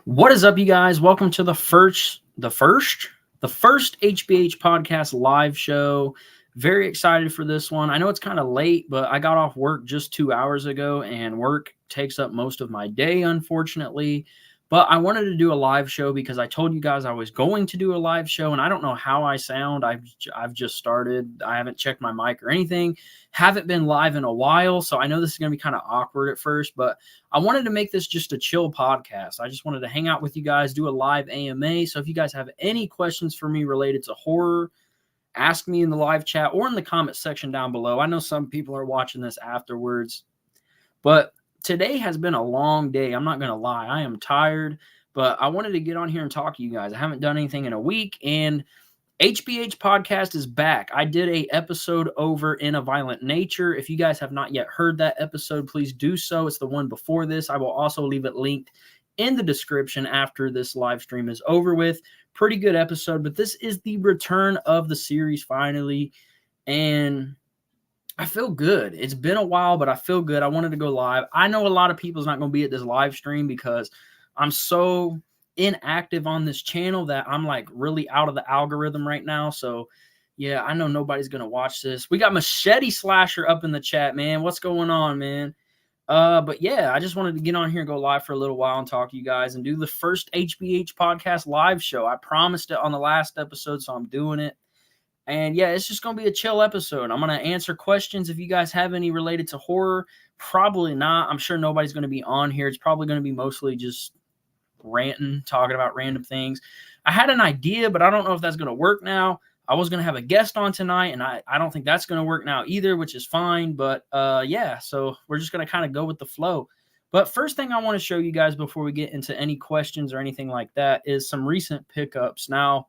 What is up, you guys? Welcome to the first HBH Podcast live show. Very excited for this one. I know it's kind of late, but I got off work just 2 hours ago, and work takes up most of my day, unfortunately. But I wanted to do a live show because I told you guys I was going to do a live show, and I don't know how I sound. I've just started. I haven't checked my mic or anything. Haven't been live in a while, so I know this is going to be kind of awkward at first, but I wanted to make this just a chill podcast. I just wanted to hang out with you guys, do a live AMA. So if you guys have any questions for me related to horror, ask me in the live chat or in the comment section down below. I know some people are watching this afterwards, but today has been a long day. I'm not going to lie. I am tired, but I wanted to get on here and talk to you guys. I haven't done anything in a week, and HBH Podcast is back. I did a episode over In a Violent Nature. If you guys have not yet heard that episode, please do so. It's the one before this. I will also leave it linked in the description after this live stream is over with. Pretty good episode, but this is the return of the series finally, and I feel good. It's been a while, but I feel good. I wanted to go live. I know a lot of people's not going to be at this live stream because I'm so inactive on this channel that I'm like really out of the algorithm right now. So yeah, I know nobody's going to watch this. We got Machete Slasher up in the chat, man. What's going on, man? But yeah, I just wanted to get on here and go live for a little while and talk to you guys and do the first HBH Podcast live show. I promised it on the last episode, so I'm doing it. And yeah, it's just going to be a chill episode. I'm going to answer questions if you guys have any related to horror. Probably not. I'm sure nobody's going to be on here. It's probably going to be mostly just ranting, talking about random things. I had an idea, but I don't know if that's going to work now. I was going to have a guest on tonight, and I don't think that's going to work now either, which is fine. But yeah, so we're just going to kind of go with the flow. But first thing I want to show you guys before we get into any questions or anything like that is some recent pickups. Now,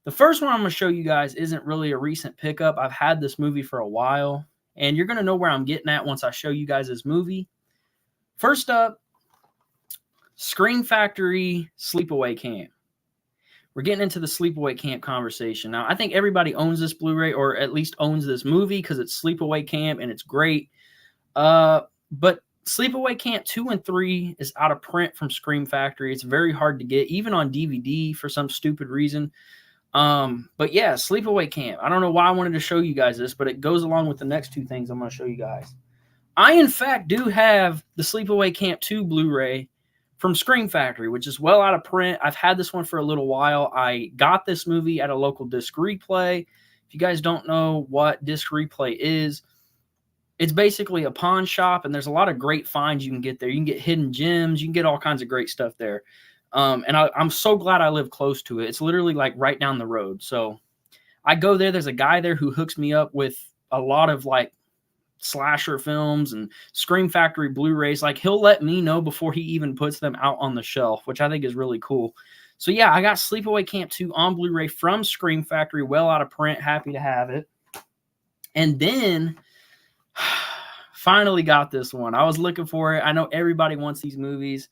the first one I'm going to show you guys isn't really a recent pickup. I've had this movie for a while, and you're going to know where I'm getting at once I show you guys this movie. First up, Scream Factory Sleepaway Camp. We're getting into the Sleepaway Camp conversation. Now, I think everybody owns this Blu-ray or at least owns this movie because it's Sleepaway Camp and it's great. But Sleepaway Camp 2 and 3 is out of print from Scream Factory. It's very hard to get, even on DVD for some stupid reason. But yeah, Sleepaway Camp. I don't know why I wanted to show you guys this, but it goes along with the next two things I'm going to show you guys. I, in fact, do have the Sleepaway Camp 2 Blu-ray from Scream Factory, which is well out of print. I've had this one for a little while. I got this movie at a local disc replay. If you guys don't know what disc replay is, it's basically a pawn shop, and there's a lot of great finds you can get there. You can get hidden gems. You can get all kinds of great stuff there. And I'm so glad I live close to it. It's literally like right down the road. So I go there. There's a guy there who hooks me up with a lot of like slasher films and Scream Factory Blu-rays. Like he'll let me know before he even puts them out on the shelf, which I think is really cool. So yeah, I got Sleepaway Camp 2 on Blu-ray from Scream Factory, well out of print. Happy to have it. And then finally got this one. I was looking for it. I know everybody wants these movies.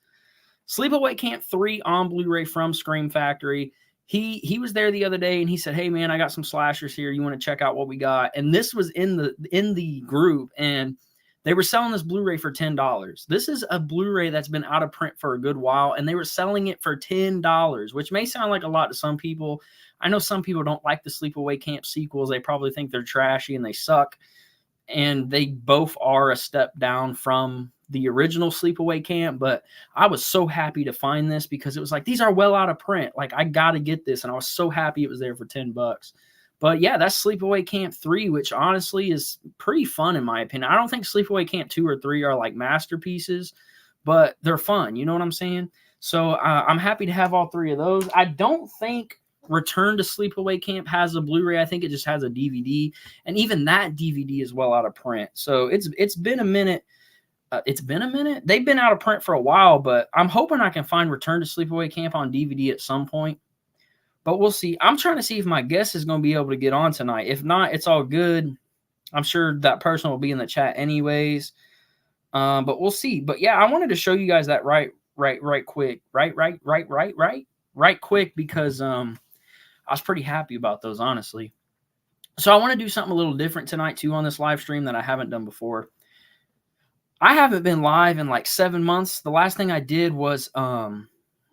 Sleepaway Camp 3 on Blu-ray from Scream Factory. He was there the other day and he said, "Hey man, I got some slashers here. You want to check out what we got?" And this was in the group, and they were selling this Blu-ray for $10. This is a Blu-ray that's been out of print for a good while, and they were selling it for $10, which may sound like a lot to some people. I know some people don't like the Sleepaway Camp sequels. They probably think they're trashy and they suck. And they both are a step down from the original Sleepaway Camp, but I was so happy to find this because it was like, these are well out of print. Like, I got to get this, and I was so happy it was there for $10. But yeah, that's Sleepaway Camp 3, which honestly is pretty fun in my opinion. I don't think Sleepaway Camp 2 or 3 are like masterpieces, but they're fun. You know what I'm saying? So I'm happy to have all three of those. I don't think Return to Sleepaway Camp has a Blu-ray. I think it just has a DVD, and even that DVD is well out of print. So it's been a minute. It's been a minute. They've been out of print for a while, but I'm hoping I can find Return to Sleepaway Camp on DVD at some point. But we'll see. I'm trying to see if my guest is going to be able to get on tonight. If not, it's all good. I'm sure that person will be in the chat anyways. But we'll see. But yeah, I wanted to show you guys that right quick. Right quick because I was pretty happy about those, honestly. So I want to do something a little different tonight, too, on this live stream that I haven't done before. I haven't been live in like 7 months. The last thing I did was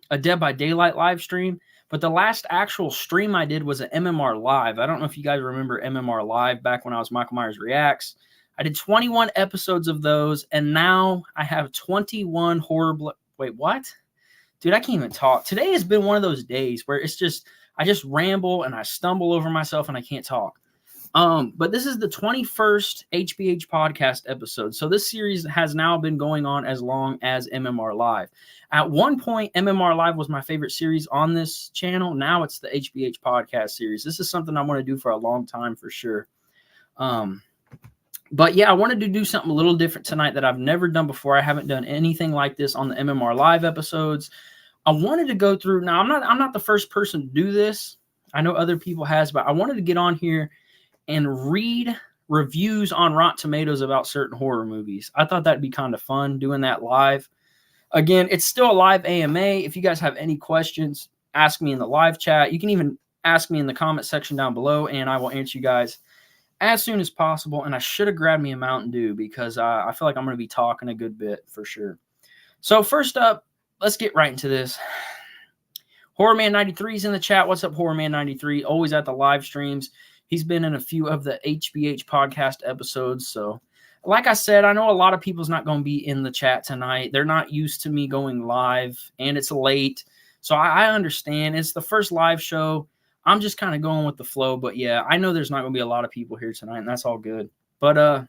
a Dead by Daylight live stream, but the last actual stream I did was an MMR Live. I don't know if you guys remember MMR Live back when I was Michael Myers Reacts. I did 21 episodes of those, and now I have 21 Wait, what? Dude, I can't even talk. Today has been one of those days where I just ramble and I stumble over myself and I can't talk. But this is the 21st HBH podcast episode. So this series has now been going on as long as MMR Live. At one point, MMR Live was my favorite series on this channel. Now it's the HBH podcast series. This is something I want to do for a long time for sure. But yeah, I wanted to do something a little different tonight that I've never done before. I haven't done anything like this on the MMR Live episodes. I wanted to go through. Now, I'm not the first person to do this. I know other people has, but I wanted to get on here and read reviews on Rotten Tomatoes about certain horror movies. I thought that'd be kind of fun doing that live. Again, it's still a live AMA. If you guys have any questions, ask me in the live chat. You can even ask me in the comment section down below, and I will answer you guys as soon as possible. And I should have grabbed me a Mountain Dew because I feel like I'm going to be talking a good bit for sure. So first up, let's get right into this. Horrorman93 is in the chat. What's up, Horrorman93? Always at the live streams. He's been in a few of the HBH podcast episodes. So, like I said, I know a lot of people's not going to be in the chat tonight. They're not used to me going live, and it's late. So, I understand. It's the first live show. I'm just kind of going with the flow. But, yeah, I know there's not going to be a lot of people here tonight, and that's all good. But,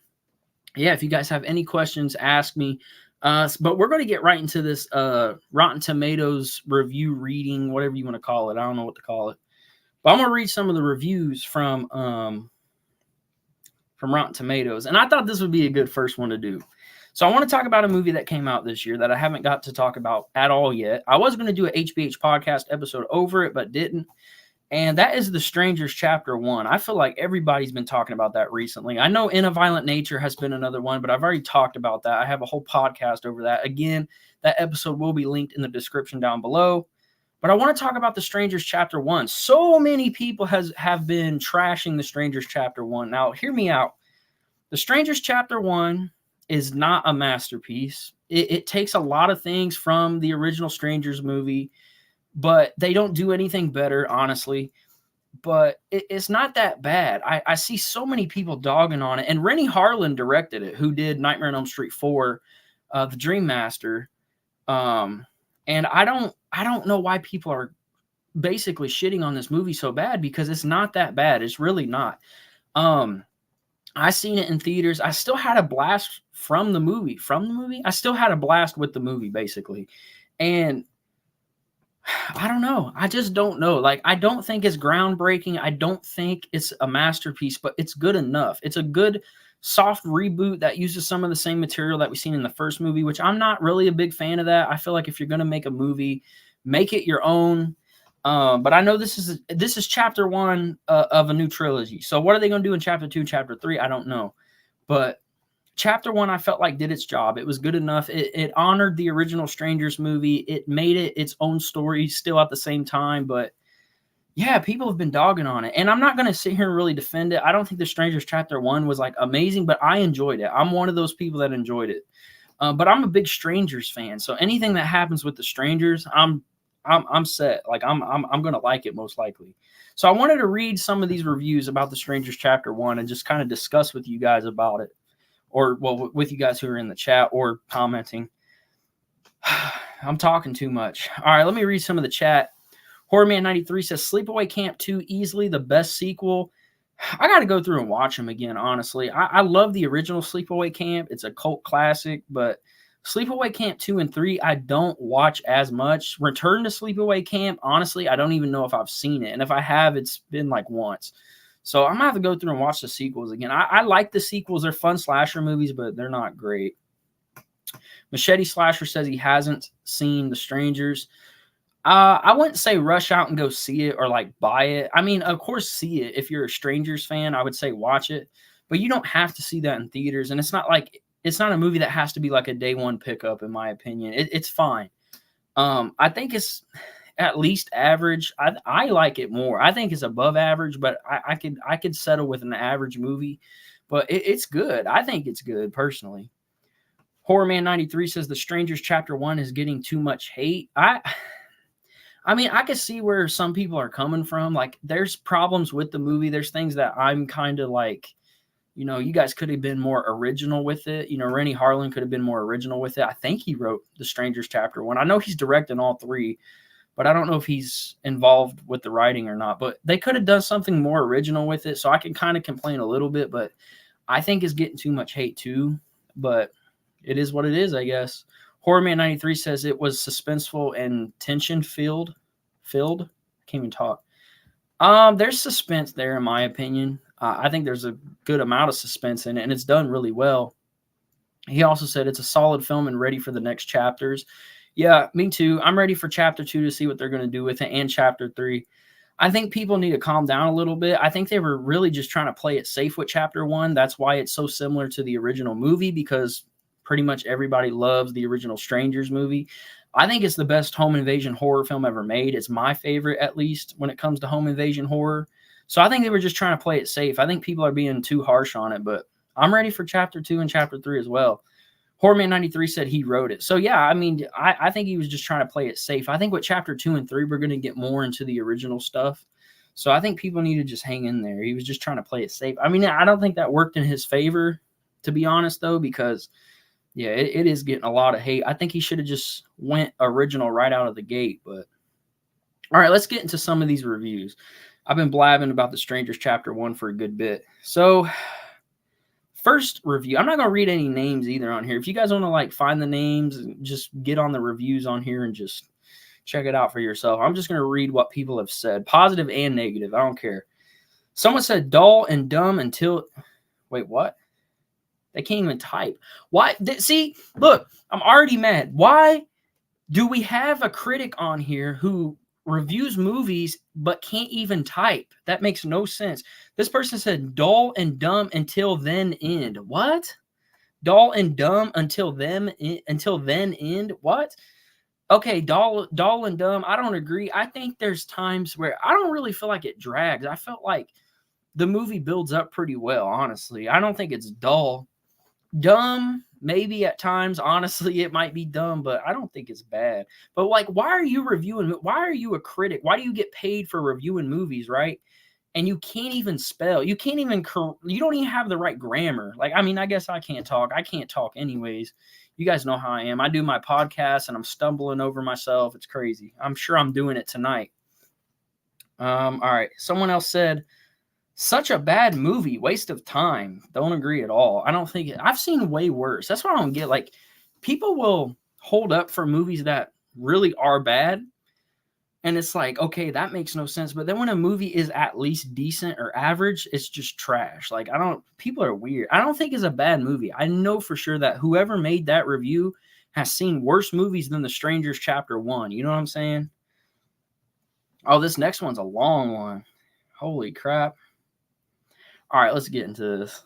yeah, if you guys have any questions, ask me. But we're going to get right into this Rotten Tomatoes review reading, whatever you want to call it. I don't know what to call it. But I'm going to read some of the reviews from Rotten Tomatoes. And I thought this would be a good first one to do. So I want to talk about a movie that came out this year that I haven't got to talk about at all yet. I was going to do an HBH podcast episode over it, but didn't. And that is The Strangers Chapter 1. I feel like everybody's been talking about that recently. I know In a Violent Nature has been another one, but I've already talked about that. I have a whole podcast over that. Again, that episode will be linked in the description down below. But I want to talk about The Strangers Chapter 1. So many people have been trashing The Strangers Chapter 1. Now, hear me out. The Strangers Chapter 1 is not a masterpiece. It takes a lot of things from the original Strangers movie, but they don't do anything better, honestly. But it's not that bad. I see so many people dogging on it. And Rennie Harlan directed it, who did Nightmare on Elm Street 4, The Dream Master. And I don't know why people are basically shitting on this movie so bad, because it's not that bad. It's really not. I seen it in theaters. I still had a blast from the movie. I still had a blast with the movie, basically. And I don't know. I just don't know. Like, I don't think it's groundbreaking. I don't think it's a masterpiece, but it's good enough. It's a good soft reboot that uses some of the same material that we've seen in the first movie, which I'm not really a big fan of that. I feel like if you're going to make a movie, make it your own. But I know this is chapter 1 of a new trilogy. So what are they going to do in chapter 2, chapter 3? I don't know. But chapter 1, I felt like did its job. It was good enough. It honored the original Strangers movie. It made it its own story still at the same time. But yeah, people have been dogging on it. And I'm not going to sit here and really defend it. I don't think The Strangers Chapter 1 was like amazing, but I enjoyed it. I'm one of those people that enjoyed it. But I'm a big Strangers fan. So anything that happens with the Strangers, I'm set. Like I'm going to like it most likely. So I wanted to read some of these reviews about The Strangers Chapter 1 and just kind of discuss with you guys about it. Or, well, with you guys who are in the chat or commenting. I'm talking too much. All right, let me read some of the chat. Horrorman93 says, Sleepaway Camp 2, easily the best sequel. I got to go through and watch them again, honestly. I love the original Sleepaway Camp. It's a cult classic, but Sleepaway Camp 2 and 3, I don't watch as much. Return to Sleepaway Camp, honestly, I don't even know if I've seen it. And if I have, it's been like once. So I'm going to have to go through and watch the sequels again. I like the sequels. They're fun slasher movies, but they're not great. Machete Slasher says he hasn't seen The Strangers. I wouldn't say rush out and go see it or like buy it. I mean, of course, see it. If you're a Strangers fan, I would say watch it. But you don't have to see that in theaters. And it's not a movie that has to be like a day one pickup, in my opinion. It's fine. I think it's at least average. I like it more. I think it's above average, but I could settle with an average movie. But it's good. I think it's good, personally. Horrorman93 says The Strangers Chapter 1 is getting too much hate. I mean, I can see where some people are coming from. Like, there's problems with the movie. There's things that I'm kind of like, you guys could have been more original with it. Rennie Harlan could have been more original with it. I think he wrote The Strangers Chapter 1. I know he's directing all three, but I don't know if he's involved with the writing or not. But they could have done something more original with it. So I can kind of complain a little bit, but I think it's getting too much hate too. But it is what it is, I guess. Horrorman93 says it was suspenseful and tension filled. I can't even talk. There's suspense there, in my opinion. I think there's a good amount of suspense in it, and it's done really well. He also said it's a solid film and ready for the next chapters. Yeah, me too. I'm ready for chapter 2 to see what they're going to do with it, and chapter 3. I think people need to calm down a little bit. I think they were really just trying to play it safe with chapter 1. That's why it's so similar to the original movie, because pretty much everybody loves the original Strangers movie. I think it's the best home invasion horror film ever made. It's my favorite, at least, when it comes to home invasion horror. So I think they were just trying to play it safe. I think people are being too harsh on it, but I'm ready for chapter 2 and chapter 3 as well. Horrorman93 said he wrote it. So yeah, I mean, I think he was just trying to play it safe. I think with chapter 2 and 3, we're going to get more into the original stuff. So I think people need to just hang in there. He was just trying to play it safe. I mean, I don't think that worked in his favor, to be honest, though, because yeah, it is getting a lot of hate. I think he should have just went original right out of the gate. But all right, let's get into some of these reviews. I've been blabbing about The Strangers Chapter 1 for a good bit. So first review, I'm not going to read any names either on here. If you guys want to like find the names, and just get on the reviews on here and just check it out for yourself. I'm just going to read what people have said, positive and negative. I don't care. Someone said dull and dumb until, wait, what? They can't even type. Why? See, look, I'm already mad. Why do we have a critic on here who reviews movies but can't even type? That makes no sense. This person said dull and dumb until then end. What? Dull and dumb until then end? What? Okay, dull and dumb. I don't agree. I think there's times where I don't really feel like it drags. I felt like the movie builds up pretty well, honestly. I don't think it's dull. Dumb, maybe at times. Honestly, it might be dumb, but I don't think it's bad. But like, why are you reviewing? Why are you a critic? Why do you get paid for reviewing movies, right? And you can't even spell. You can't even. You don't even have the right grammar. Like, I mean, I guess I can't talk. I can't talk anyways. You guys know how I am. I do my podcast and I'm stumbling over myself. It's crazy. I'm sure I'm doing it tonight. All right. Someone else said, such a bad movie, waste of time. Don't agree at all. I don't think I've seen way worse. That's what I don't get. Like, people will hold up for movies that really are bad, and it's like, okay, that makes no sense. But then when a movie is at least decent or average, it's just trash. Like, people are weird. I don't think it's a bad movie. I know for sure that whoever made that review has seen worse movies than The Strangers Chapter 1. You know what I'm saying? Oh, this next one's a long one. Holy crap. All right, let's get into this.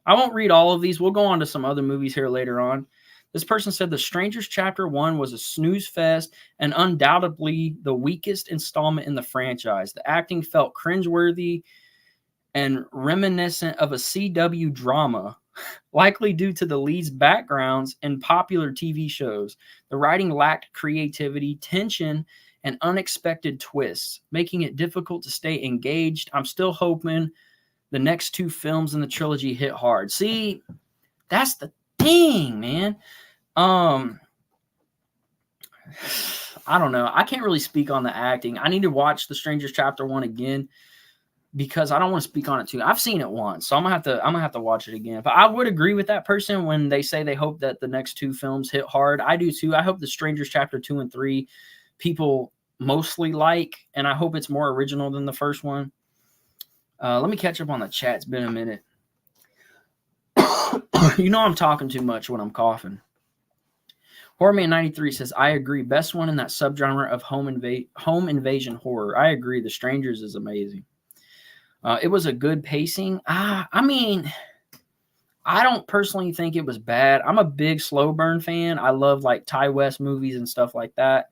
I won't read all of these. We'll go on to some other movies here later on. This person said The Strangers Chapter 1 was a snooze fest and undoubtedly the weakest installment in the franchise. The acting felt cringeworthy and reminiscent of a CW drama, likely due to the lead's backgrounds in popular TV shows. The writing lacked creativity, tension, and unexpected twists, making it difficult to stay engaged. I'm still hoping the next 2 films in the trilogy hit hard. See, that's the thing, man. I don't know. I can't really speak on the acting. I need to watch The Strangers Chapter 1 again because I don't want to speak on it too. I've seen it once, so I'm gonna have to watch it again. But I would agree with that person when they say they hope that the next 2 films hit hard. I do too. I hope The Strangers Chapter 2 and 3 people mostly like, and I hope it's more original than the first one. Let me catch up on the chat. It's been a minute. You know I'm talking too much when I'm coughing. Horrorman93 says, I agree. Best one in that subgenre of home invasion horror. I agree. The Strangers is amazing. It was a good pacing. I mean, I don't personally think it was bad. I'm a big slow burn fan. I love like Ty West movies and stuff like that.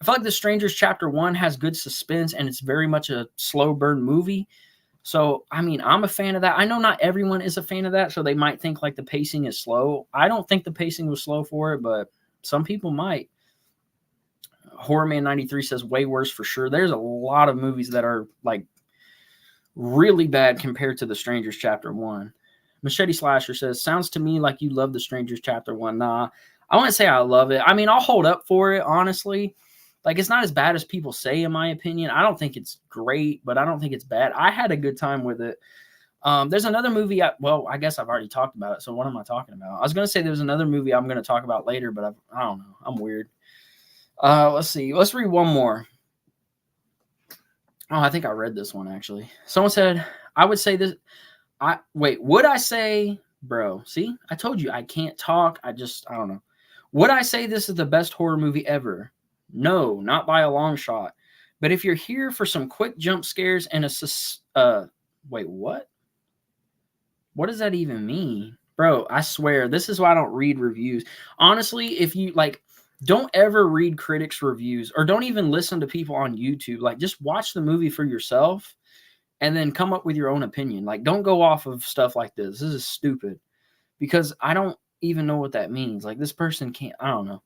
I feel like The Strangers Chapter 1 has good suspense and it's very much a slow burn movie. So, I mean, I'm a fan of that. I know not everyone is a fan of that, so they might think like the pacing is slow. I don't think the pacing was slow for it, but some people might. Horror Man 93 says way worse for sure. There's a lot of movies that are like really bad compared to The Strangers Chapter 1. Machete Slasher says, sounds to me like you love The Strangers Chapter 1. Nah, I wouldn't say I love it. I mean, I'll hold up for it, honestly. Like, it's not as bad as people say, in my opinion. I don't think it's great, but I don't think it's bad. I had a good time with it. There's another movie. I guess I've already talked about it. So what am I talking about? I was going to say there's another movie I'm going to talk about later, but I don't know. I'm weird. Let's see. Let's read one more. Oh, I think I read this one, actually. Someone said, I would say this. Would I say, bro, see, I told you I can't talk. I don't know. Would I say this is the best horror movie ever? No, not by a long shot. But if you're here for some quick jump scares and wait, what? What does that even mean? Bro, I swear, this is why I don't read reviews. Honestly, if you, like, don't ever read critics' reviews or don't even listen to people on YouTube. Like, just watch the movie for yourself and then come up with your own opinion. Like, don't go off of stuff like this. This is stupid because I don't even know what that means. Like, this person can't, I don't know.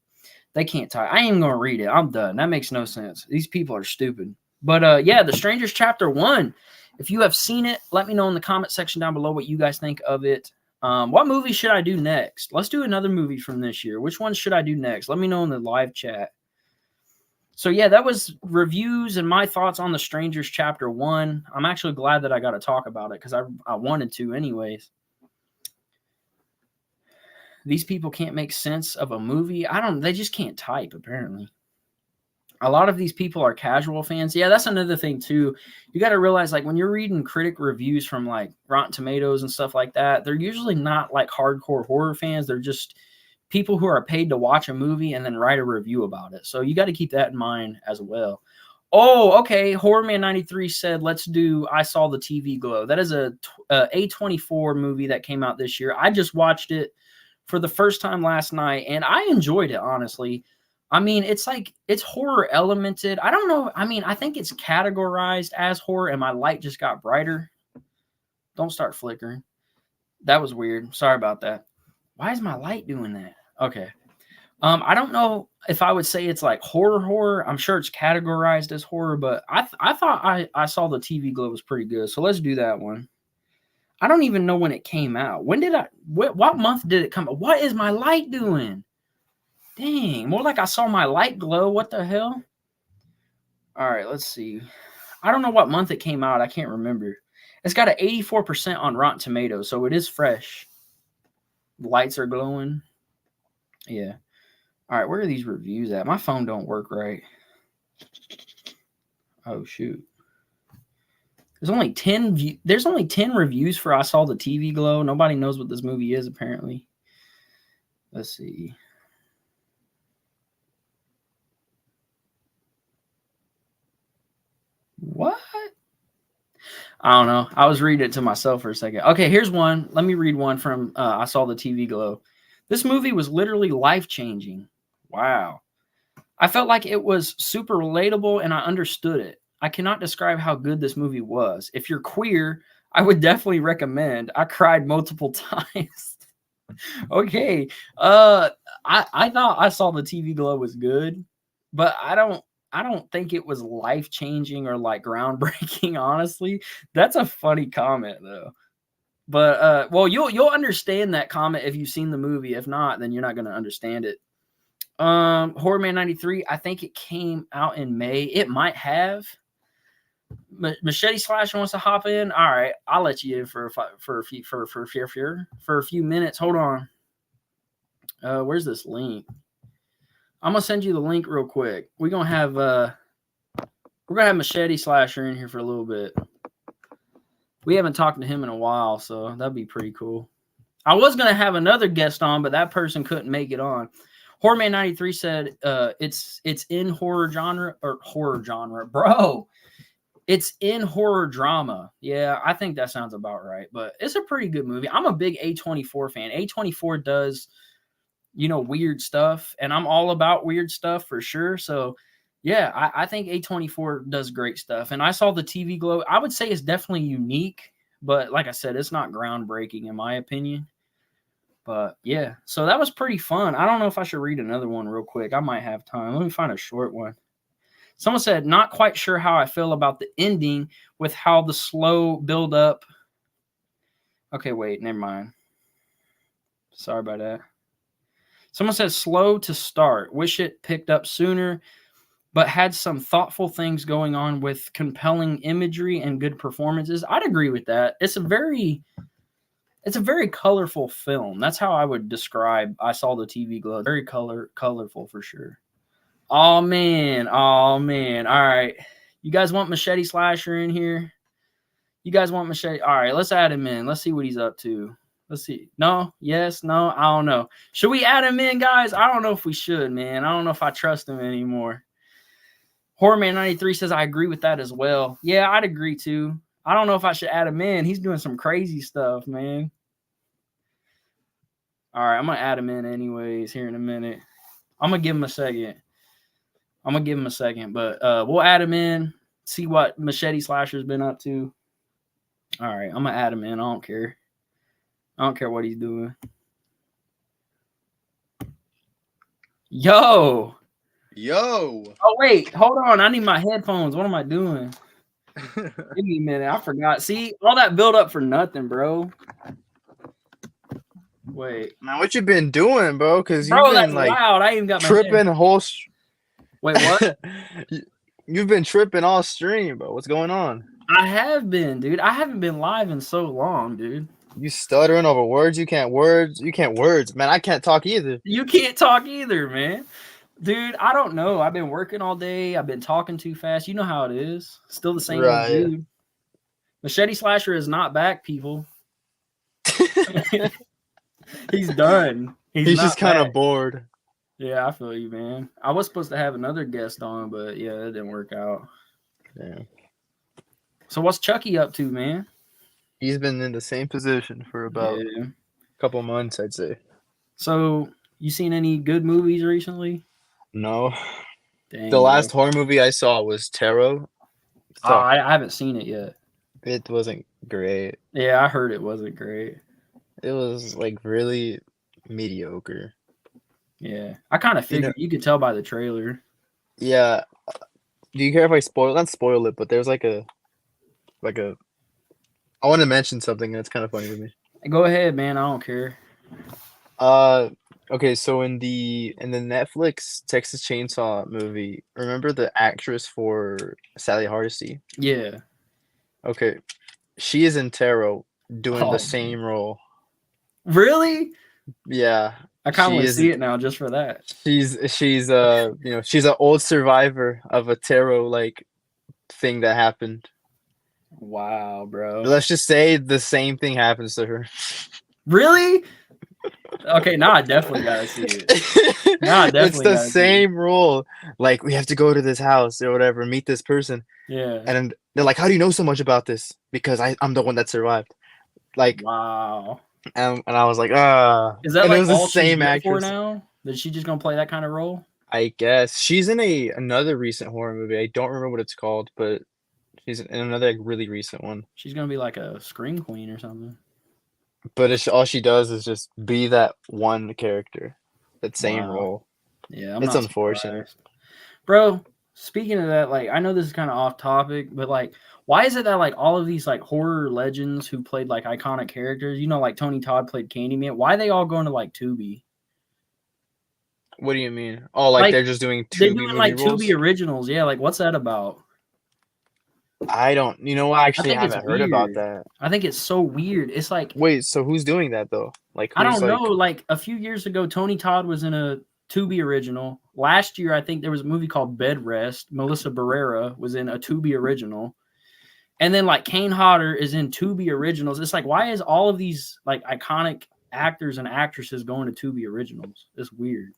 They can't type. I ain't even going to read it. I'm done. That makes no sense. These people are stupid. But, yeah, The Strangers Chapter 1. If you have seen it, let me know in the comment section down below what you guys think of it. What movie should I do next? Let's do another movie from this year. Which one should I do next? Let me know in the live chat. So, yeah, that was reviews and my thoughts on The Strangers Chapter 1. I'm actually glad that I got to talk about it because I wanted to anyways. These people can't make sense of a movie. They just can't type, apparently. A lot of these people are casual fans. Yeah, that's another thing, too. You got to realize, like, when you're reading critic reviews from, like, Rotten Tomatoes and stuff like that, they're usually not, like, hardcore horror fans. They're just people who are paid to watch a movie and then write a review about it. So you got to keep that in mind as well. Oh, okay. Horror Man 93 said, let's do I Saw the TV Glow. That is a A24 movie that came out this year. I just watched it for the first time last night, and I enjoyed it, honestly. I mean, it's horror elemented. I don't know. I mean, I think it's categorized as horror, and my light just got brighter. Don't start flickering. That was weird. Sorry about that. Why is my light doing that? Okay. I don't know if I would say it's like horror. I'm sure it's categorized as horror, but I thought I Saw the TV Glow was pretty good. So let's do that one. I don't even know when it came out. What month did it come out? What is my light doing? Dang, more like I saw my light glow. What the hell? All right, let's see. I don't know what month it came out. I can't remember. It's got an 84% on Rotten Tomatoes, so it is fresh. The lights are glowing. Yeah. All right, where are these reviews at? My phone don't work right. Oh, shoot. There's only 10 reviews for I Saw the TV Glow. Nobody knows what this movie is, apparently. Let's see. What? I don't know. I was reading it to myself for a second. Okay, here's one. Let me read one from I Saw the TV Glow. This movie was literally life-changing. Wow. I felt like it was super relatable and I understood it. I cannot describe how good this movie was. If you're queer, I would definitely recommend. I cried multiple times. Okay. I thought I Saw the TV Glow was good, but I don't think it was life-changing or like groundbreaking, honestly. That's a funny comment though. But well, you'll understand that comment if you've seen the movie. If not, then you're not going to understand it. Horror Man 93, I think it came out in May. It might have. Machete Slasher wants to hop in. All right, I'll let you in for a few minutes. Hold on. Where's this link? I'm gonna send you the link real quick. We're gonna have Machete Slasher in here for a little bit. We haven't talked to him in a while, so that'd be pretty cool. I was gonna have another guest on, but that person couldn't make it on. Horror Man 93 said it's in horror genre, bro. It's in horror drama. Yeah, I think that sounds about right. But it's a pretty good movie. I'm a big A24 fan. A24 does, weird stuff, and I'm all about weird stuff for sure. So, yeah, I think A24 does great stuff. And I Saw the TV Glow. I would say it's definitely unique, but like I said, it's not groundbreaking in my opinion. But yeah, so that was pretty fun. I don't know if I should read another one real quick. I might have time. Let me find a short one. Someone said, not quite sure how I feel about the ending with how the slow build up. Okay, wait, never mind. Sorry about that. Someone said slow to start. Wish it picked up sooner, but had some thoughtful things going on with compelling imagery and good performances. I'd agree with that. It's a very colorful film. That's how I would describe I Saw the TV Glow. Very colorful for sure. Oh man. All right. You guys want Machete Slasher in here? You guys want Machete? All right, let's add him in. Let's see what he's up to. Let's see. No? Yes? No? I don't know. Should we add him in, guys? I don't know if we should, man. I don't know if I trust him anymore. Horrorman93 says, I agree with that as well. Yeah, I'd agree too. I don't know if I should add him in. He's doing some crazy stuff, man. All right, I'm going to add him in anyways here in a minute. I'm going to give him a second. But we'll add him in, see what Machete Slasher's been up to. All right, I'm going to add him in. I don't care what he's doing. Yo. Oh, wait. Hold on. I need my headphones. What am I doing? Give me a minute. I forgot. See, all that build up for nothing, bro. Wait. Man, what you been doing, bro? Because Bro, you've been that's loud. I even got my tripping head. a whole... Wait, what? You've been tripping all stream, bro. What's going on? I have been, dude. I haven't been live in so long, dude. You stuttering over words? You can't words. Man, I can't talk either. You can't talk either, man. Dude, I don't know. I've been working all day. I've been talking too fast. You know how it is. Still the same old dude. Machete Slasher is not back, people. He's done. He's just kind of bored. Yeah, I feel you, man. I was supposed to have another guest on, but yeah, it didn't work out. Yeah. So what's Chucky up to, man? He's been in the same position for about a couple months, I'd say. So you seen any good movies recently? No. Dang, the last horror movie I saw was Tarot. So I haven't seen it yet. It wasn't great. Yeah, I heard it wasn't great. It was like really mediocre. Yeah, I kind of figured you could tell by the trailer. Yeah. Do you care if I not spoil it, but there's like a I want to mention something and it's kind of funny to me. Go ahead, man. I don't care. Okay, so in the Netflix Texas Chainsaw movie, remember the actress for Sally Hardesty? Yeah. Okay. She is in Tarot doing the same role. Really? Yeah. I kind of want to see it now just for that. She's she's an old survivor of a Tarot like thing that happened. Wow, bro. Let's just say the same thing happens to her. Really? Okay, now I definitely gotta see it. It's the same rule. Like, we have to go to this house or whatever, meet this person. Yeah. And they're like, how do you know so much about this? Because I'm the one that survived. Like, wow. And I was like, Is that like it was all the same she's actress for now? Is she just gonna play that kind of role? I guess she's in another recent horror movie. I don't remember what it's called, but she's in another really recent one. She's gonna be like a scream queen or something. But all she does is just be that one character, that same role. Yeah, it's unfortunate, bro. Speaking of that, like, I know this is kind of off topic, but like, why is it that like all of these like horror legends who played like iconic characters, you know, like Tony Todd played Candyman, why are they all going to like Tubi? What do you mean? Oh, like they're just doing Tubi movie like roles? Tubi originals. Yeah, like what's that about? I don't. You know, I actually haven't heard about that. I think it's so weird. It's like, wait, so who's doing that though? Like, I don't know. Like a few years ago, Tony Todd was in a Tubi original. Last year, I think there was a movie called Bed Rest. Melissa Barrera was in a Tubi original. And then like Kane Hodder is in Tubi originals. It's like, why is all of these like iconic actors and actresses going to Tubi originals? It's weird.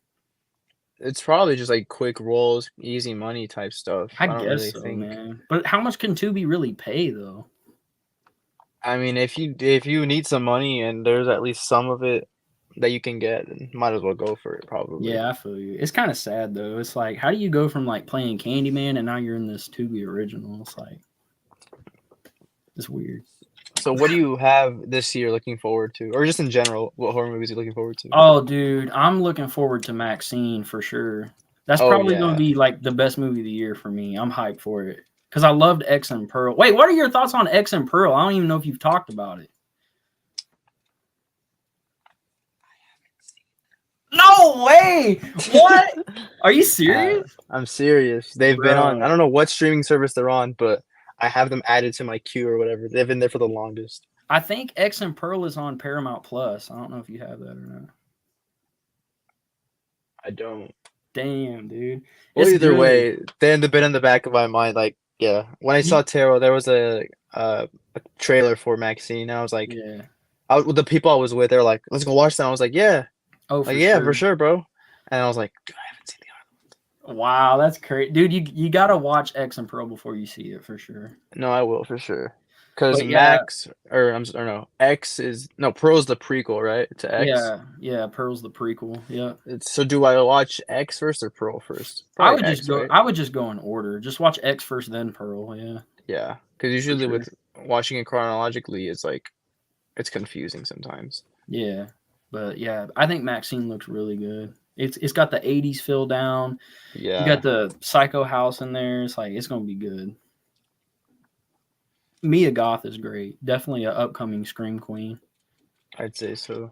It's probably just like quick roles, easy money type stuff. I guess really so, man. But how much can Tubi really pay though? I mean, if you need some money and there's at least some of it that you can get, then might as well go for it, probably. Yeah, I feel you. It's kind of sad though. It's like, how do you go from like playing Candyman and now you're in this Tubi original? It's like, it's weird. So what do you have this year looking forward to, or just in general, what horror movies are you looking forward to? Oh, dude, I'm looking forward to Maxine for sure. That's Oh probably going yeah. to be like the best movie of the year for me. I'm hyped for it because I loved X and Pearl. Wait, what are your thoughts on X and Pearl? I don't even know if you've talked about it. No way! What? Are you serious? I'm serious. They've been on. I Bro, don't know what streaming service they're on, but I have them added to my queue or whatever. They've been there for the longest. I think X and Pearl is on Paramount Plus. I don't know if you have that or not. I don't. Damn, dude. Well, It's either good. way, they had been in the back of my mind. Like, yeah, when I saw Tarot, there was a trailer for Maxine. And I was like, Yeah. the people I was with, they were like, "Let's go watch that." I was like, "Yeah, Oh, for like yeah, sure. for sure, bro." And I was like, "Dude, I haven't seen the other Wow, that's crazy. Dude, you got to watch X and Pearl before you see it for sure. one." No, I will for sure. Because But yeah, X is no Pearl's the prequel, right? To X. yeah, Pearl's the prequel. Yeah. So do I watch X first or Pearl first? Probably X, right? I would just go in order. Just watch X first, then Pearl. Yeah. Yeah, because usually sure. with watching it chronologically, it's like it's confusing sometimes. Yeah. But yeah, I think Maxine looks really good. It's got the 80s feel down. Yeah. You got the Psycho House in there. It's like it's gonna be good. Mia Goth is great. Definitely an upcoming Scream Queen. I'd say so.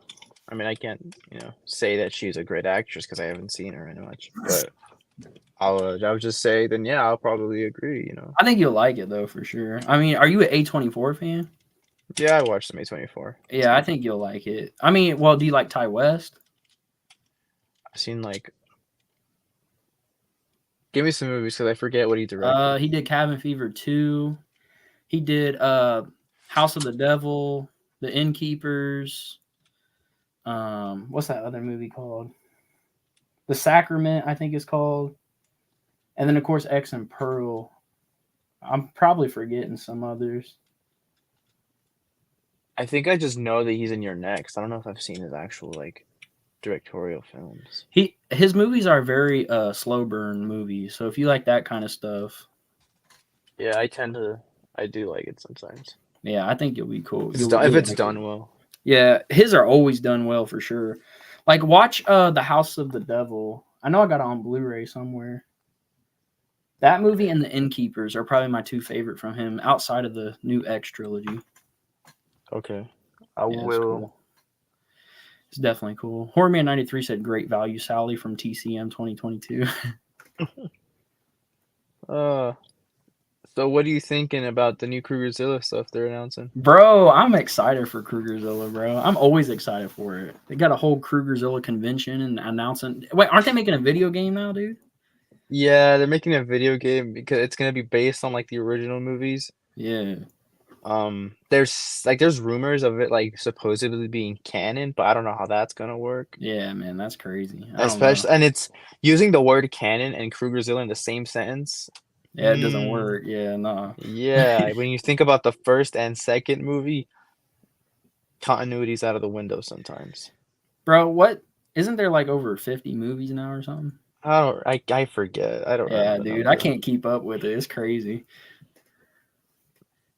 I mean, I can't, say that she's a great actress because I haven't seen her in much. But I'll just say, then yeah, I'll probably agree. I think you'll like it though for sure. I mean, are you an A24 fan? Yeah, I watched the A24. Yeah, I think you'll like it. I mean, well, do you like Ty West? I've seen give me some movies because I forget what he directed. He did Cabin Fever 2. He did House of the Devil, The Innkeepers. What's that other movie called? The Sacrament, I think it's called. And then of course X and Pearl. I'm probably forgetting some others. I think I just know that he's in Your Next. I don't know if I've seen his actual directorial films. His movies are very slow burn movies. So if you like that kind of stuff. Yeah, I do like it sometimes. Yeah, I think you'll be cool. If it's done well. Yeah, his are always done well for sure. Like watch The House of the Devil. I know I got it on Blu-ray somewhere. That movie and The Innkeepers are probably my two favorite from him outside of the new X trilogy. Okay. I will. It's cool. It's definitely cool. Horrorman 93 said great value, Sally from TCM 2022. So what are you thinking about the new Kruegerzilla stuff they're announcing? Bro, I'm excited for Kruegerzilla, bro. I'm always excited for it. They got a whole Kruegerzilla convention and announcing. Wait, aren't they making a video game now, dude? Yeah, they're making a video game because it's gonna be based on the original movies. Yeah. There's rumors of it supposedly being canon, but I don't know how that's gonna work. Yeah, man, that's crazy. Especially, and it's using the word canon and Kruegerzilla in the same sentence. Yeah, it doesn't work. Yeah, no. Yeah, when you think about the first and second movie, continuity's out of the window sometimes. Bro, what? Isn't there over 50 movies now or something? I forget. I don't Yeah, remember the dude, number. I can't keep up with it. It's crazy.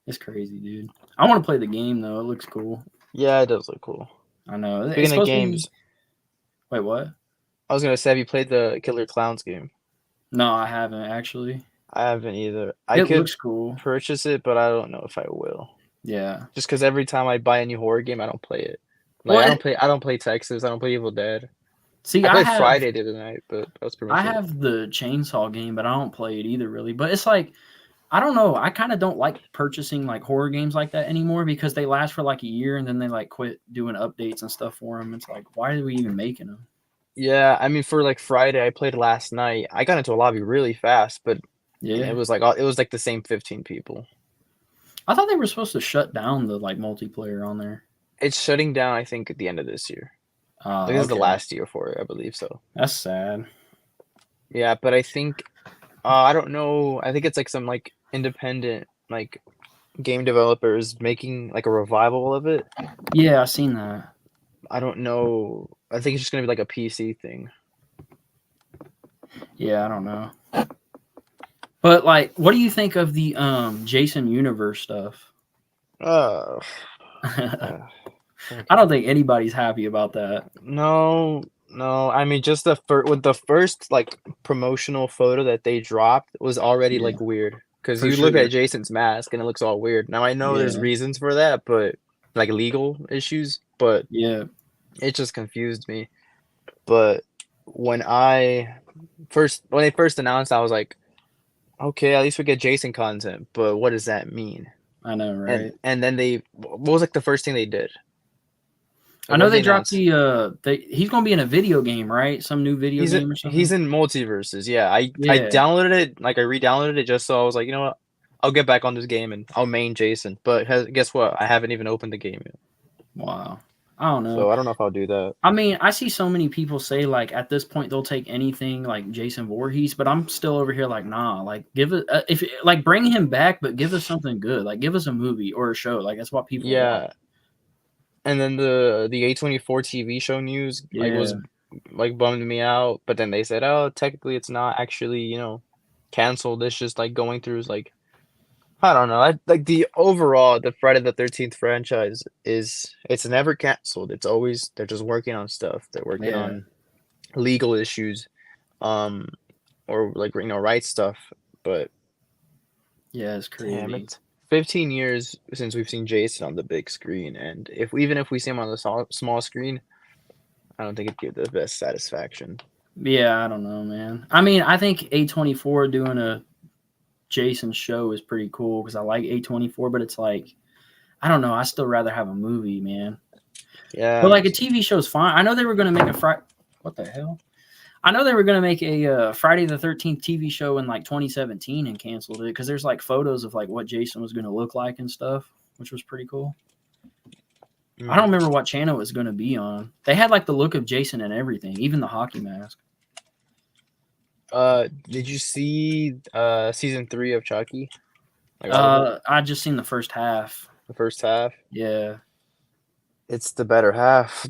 It's crazy, dude. I want to play the game though. It looks cool. Yeah, it does look cool. I know. Speaking of games, wait, what? I was gonna say, have you played the Killer Clowns game? No, I haven't actually. I haven't either. It looks cool. Purchase it, but I don't know if I will. Yeah. Just because every time I buy a new horror game, I don't play it. I don't play Texas. I don't play Evil Dead. See, I played Friday the other night, but that was pretty much it. I have the Chainsaw game, but I don't play it either, really. But it's I don't know. I kind of don't like purchasing horror games like that anymore because they last for a year and then they quit doing updates and stuff for them. It's why are we even making them? Yeah, I mean, for Friday, I played last night. I got into a lobby really fast, but yeah, it was the same 15 people. I thought they were supposed to shut down the multiplayer on there. It's shutting down, I think, at the end of this year. This is the last year for it, I believe so. That's sad. Yeah, but I think I don't know. I think it's some independent game developers making a revival of it. Yeah, I've seen that. I don't know. I think it's just gonna be a PC thing. Yeah, I don't know. But what do you think of the Jason Universe stuff? Uh, I don't think anybody's happy about that. No. I mean, just with the first like promotional photo that they dropped was already Yeah, like weird because for you look sure. at Jason's mask and it looks all weird. Now I know there's Yeah, reasons for that, but like legal issues, but yeah, it just confused me. But when they first announced, I was like, okay, at least we get Jason content, but what does that mean? I know, right? And then what was like the first thing they did? I Like, what know did they they dropped announce? he's gonna be in a video game, right? Some new video game or He's something. in multiverses. Yeah, I Yeah. downloaded it, like I re-downloaded it just so I was like, you know what, I'll get back on this game and I'll main Jason. But guess what? I haven't even opened the game yet, Wow. I don't know. so I don't know if I'll do that. I mean, I see so many people say like at this point they'll take anything like Jason Voorhees, but I'm still over here like nah. Like give it if like bring him back, but give us something good. Like give us a movie or a show. Like that's what people want. Yeah, and then the A24 TV show news was Yeah. like bummed me out. But then they said, oh, technically it's not actually canceled. It's just like going through like I don't know. Like the Friday the 13th franchise it's never canceled. It's always they're just working on stuff. They're working Yeah. on legal issues, or like rights stuff. But Yeah, it's damn, crazy. it's 15 years since we've seen Jason on the big screen, and even if we see him on the small screen, I don't think it'd give the best satisfaction. Yeah, I don't know, man. I mean, I think A24 doing a Jason show is pretty cool because I like A24, but it's like I don't know. I still rather have a movie, man. Yeah, But like a TV show is fine. I know they were going to make What the hell? I know they were going to make a Friday the 13th TV show in like 2017 and canceled it because there's like photos of like what Jason was going to look like and stuff, which was pretty cool. I don't remember what channel it was going to be on. They had like the look of Jason and everything, even the hockey mask. Did you see season 3 of Chucky? Like all of it? I just seen the first half. The first half? Yeah. It's the better half.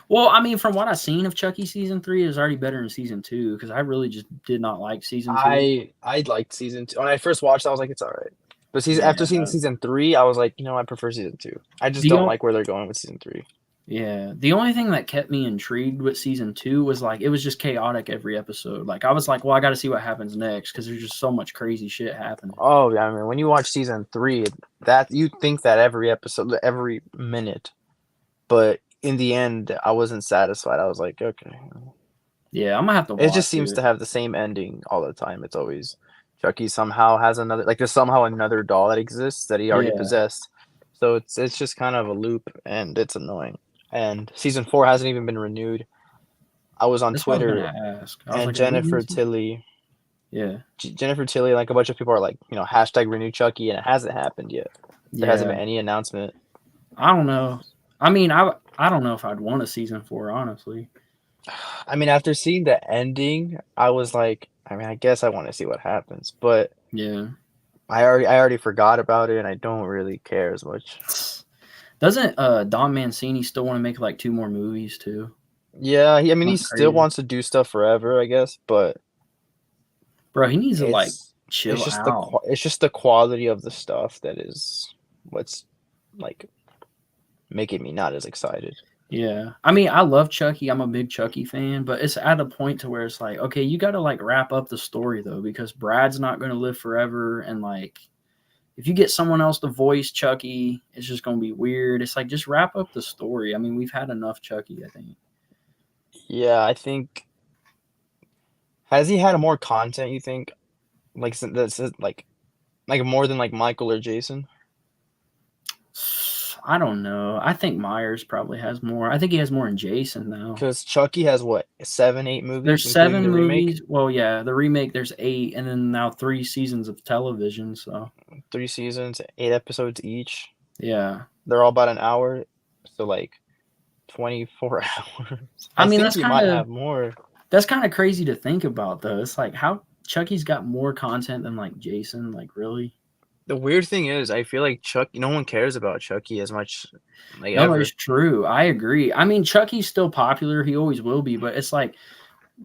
Well, I mean, from what I've seen of Chucky season 3, it was already better than season 2 because I really just did not like season 2. I liked season 2. When I first watched, I was like, it's all right. But Yeah. after seeing season 3, I was like, I prefer season 2. I just The don't o- like where they're going with season 3. Yeah. The only thing that kept me intrigued with season 2 was like it was just chaotic every episode. Like I was like, well, I got to see what happens next because there's just so much crazy shit happening. Oh, yeah. I mean, when you watch season 3, that you think that every episode, every minute, but in the end, I wasn't satisfied. I was like, okay. Yeah, I'm gonna have to watch It just seems to have the same ending all the time. It's always Chucky somehow has another, like there's somehow another doll that exists that he already Yeah. possessed. So it's just kind of a loop, and it's annoying. And season 4 hasn't even been renewed. I was on That's what I was Twitter, gonna ask. I was and like, Jennifer Tilly, like a bunch of people are like, hashtag renew Chucky, and it hasn't happened yet. There hasn't been any announcement. I don't know. I mean, I don't know if I'd want a season 4, honestly. I mean, after seeing the ending, I was like, I mean, I guess I want to see what happens, but Yeah. I already forgot about it, and I don't really care as much. Doesn't Don Mancini still want to make like 2 more movies too? Yeah, I mean, he Not still crazy. wants to do stuff forever, I guess, but Bro, he needs to like chill it's just out. it's just the quality of the stuff that is what's like making me not as excited. Yeah. I mean, I love Chucky. I'm a big Chucky fan, but it's at a point to where it's like, okay, you got to like wrap up the story though, because Brad's not going to live forever. And like, if you get someone else to voice Chucky, it's just going to be weird. It's like, just wrap up the story. I mean, we've had enough Chucky, I think. Yeah, I think. Has he had more content, you think? Like that's like more than like Michael or Jason? I don't know. I think Myers probably has more. I think he has more than Jason now. Because Chucky has what, 7, 8 movies? There's including 7 the movies. remake? Well, yeah, the remake. There's 8, and then now 3 seasons of television. So 3 seasons, 8 episodes each. yeah, They're all about an hour, so like 24 hours. I mean think that's he kind might of have more. that's kind of crazy to think about though. It's like how Chucky's got more content than like Jason. Like really? The weird thing is, I feel like no one cares about Chucky as much, like No, ever. it's true. I agree. I mean, Chucky's still popular. He always will be. But it's like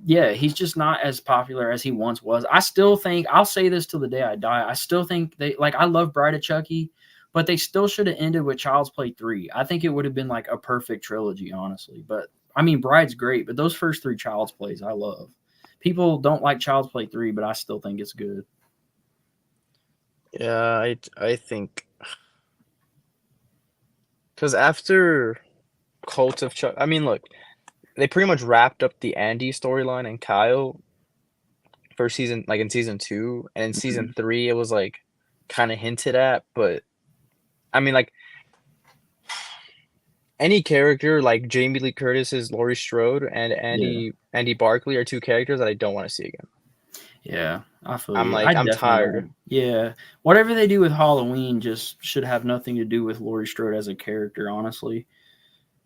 Yeah, he's just not as popular as he once was. I still think, I'll say this till the day I die, I still think they, like, I love Bride of Chucky, but they still should have ended with Child's Play 3. I think it would have been like a perfect trilogy, honestly. But I mean, Bride's great, but those first 3 Child's Plays I love. People don't like Child's Play 3, but I still think it's good. Yeah, I think because after Cult of Chuck, I mean, look, they pretty much wrapped up the Andy storyline and Kyle for season, like in season 2, and in season 3 it was like kind of hinted at, but I mean, like any character like Jamie Lee Curtis's Laurie Strode and Andy Barkley are 2 characters that I don't want to see again. Yeah, I feel I'm you. like, I'm definitely tired. don't. Yeah, whatever they do with Halloween just should have nothing to do with Laurie Strode as a character, honestly.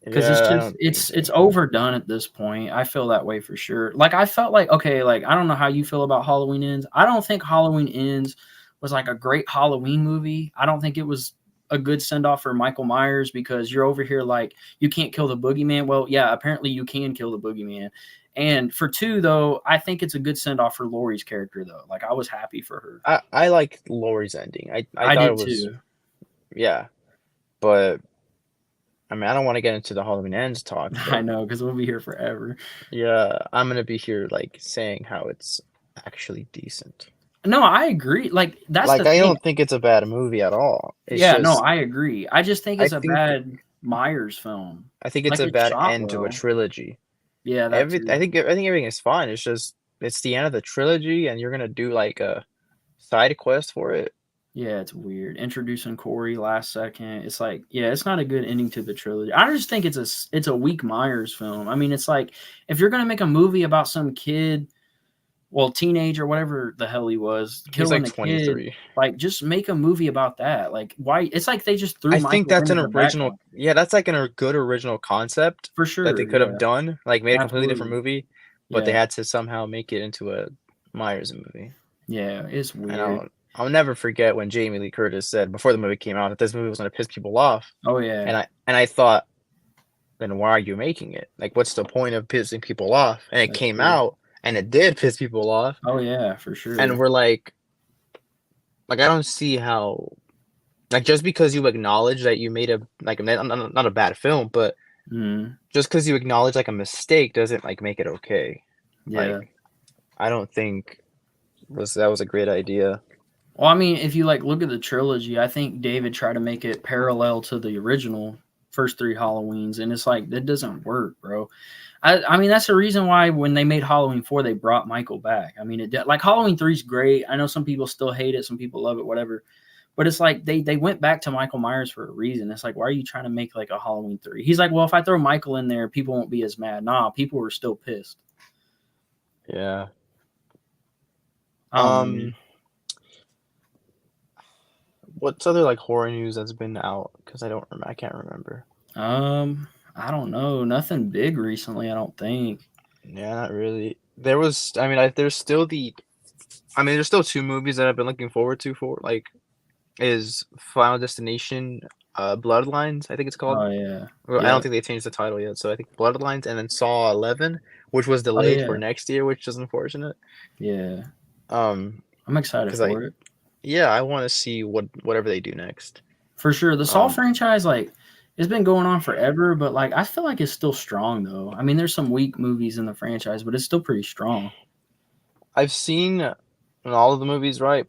Because it's Yeah, I just don't think it's so. overdone at this point. I feel that way for sure. Like, I felt like, okay, like, I don't know how you feel about Halloween Ends. I don't think Halloween Ends was like a great Halloween movie. I don't think it was a good send off for Michael Myers, because you're over here like, you can't kill the boogeyman. Well, yeah, apparently you can kill the boogeyman. And for 2, though, I think it's a good send off for Laurie's character, though. Like, I was happy for her. I like Laurie's ending. I I thought it did was, too. yeah, but I mean, I don't want to get into the Halloween Ends talk, I but know, because we'll be here forever. yeah, I'm gonna be here like saying how it's actually decent. No, I agree. Like, that's Like, the I thing. don't think it's a bad movie at all. It's Yeah, no, just I agree. I just think I it's a think bad Myers film. I think it's Like, a it's bad shot end to a well. trilogy. Yeah, that too. I think everything is fine. It's just it's the end of the trilogy, and you're gonna do like a side quest for it. Yeah, it's weird. Introducing Corey last second. It's like, yeah, it's not a good ending to the trilogy. I just think it's a weak Myers film. I mean, it's like, if you're gonna make a movie about some kid, well, teenager, whatever the hell he was, He's killing like a kid, 23. like, just make a movie about that. Like, why? It's like they just threw I think Michael that's into an the original. background. Yeah, that's like a good original concept For that they sure. could have Yeah, done. Like made a completely different absolutely. movie, but they Yeah, had to somehow make it into a Myers movie. yeah, it's And weird. I'll never forget when Jamie Lee Curtis said before the movie came out that this movie was gonna piss people off. Oh yeah, And I thought, then why are you making it? Like, what's the point of pissing people off? And it that's came true. out, and it did piss people off. Oh yeah, for sure. And we're like I don't see how, like, just because you acknowledge that you made a like not a bad film, but just because you acknowledge like a mistake doesn't like make it okay. Yeah. Like, I don't think that was a great idea. Well, I mean, if you like look at the trilogy, I think David tried to make it parallel to the original first 3 Halloweens, and it's like, that doesn't work, bro. I mean, that's the reason why when they made Halloween 4, they brought Michael back. I mean, like, Halloween 3 is great. I know some people still hate it, some people love it, whatever. But it's like they went back to Michael Myers for a reason. It's like, why are you trying to make like a Halloween 3? He's like, well, if I throw Michael in there, people won't be as mad. Nah, people were still pissed. Yeah. What's other like horror news that's been out? Because I can't remember. I don't know. Nothing big recently, I don't think. Yeah, not really. There was, I mean, there's still there's still 2 movies that I've been looking forward to for like is Final Destination, Bloodlines, I think it's called. Oh yeah. Well, I Yeah. don't think they changed the title yet, so I think Bloodlines, and then Saw 11, which was Oh delayed yeah. for next year, which is unfortunate. Yeah. I'm excited for it. Yeah, I want to see whatever they do next. For sure. The Saw franchise, like, it's been going on forever, but like, I feel like it's still strong though. I mean, there's some weak movies in the franchise, but it's still pretty strong. I've seen all of the movies, right?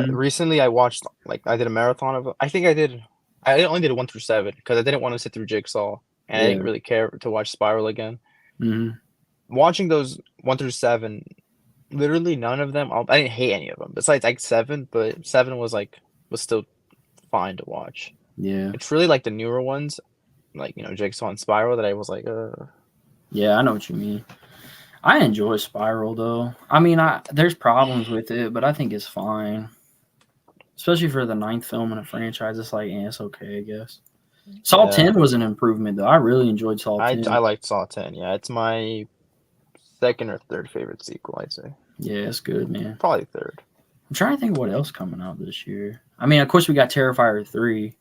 Recently I watched, like, I did a marathon of, I only did 1 through 7 because I didn't want to sit through Jigsaw, and I didn't really care to watch Spiral again. Watching those 1 through 7, literally none of them, I didn't hate any of them besides like 7, but 7 was still fine to watch. Yeah. It's really like the newer ones, like, Jigsaw and Spiral, that I was like, Yeah, I know what you mean. I enjoy Spiral though. I mean, there's problems with it, but I think it's fine. Especially for the 9th film in a franchise, it's like, it's okay, I guess. Saw 10 was an improvement though. I really enjoyed Saw 10. I liked Saw 10. Yeah, it's my 2nd or 3rd favorite sequel, I'd say. Yeah, it's good, man. Probably 3rd. I'm trying to think what else coming out this year. I mean, of course we got Terrifier 3.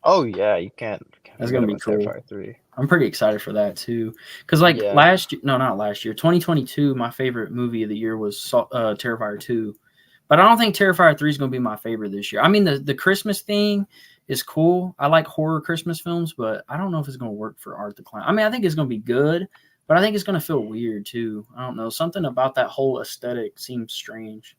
Oh yeah, you can't That's forget gonna be about cool. Terrifier 3. I'm pretty excited for that too, because like Yeah. not last year, 2022. My favorite movie of the year was Terrifier 2, but I don't think Terrifier 3 is gonna be my favorite this year. I mean, the Christmas thing is cool. I like horror Christmas films, but I don't know if it's gonna work for Art the Clown. I mean, I think it's gonna be good, but I think it's gonna feel weird too. I don't know. Something about that whole aesthetic seems strange.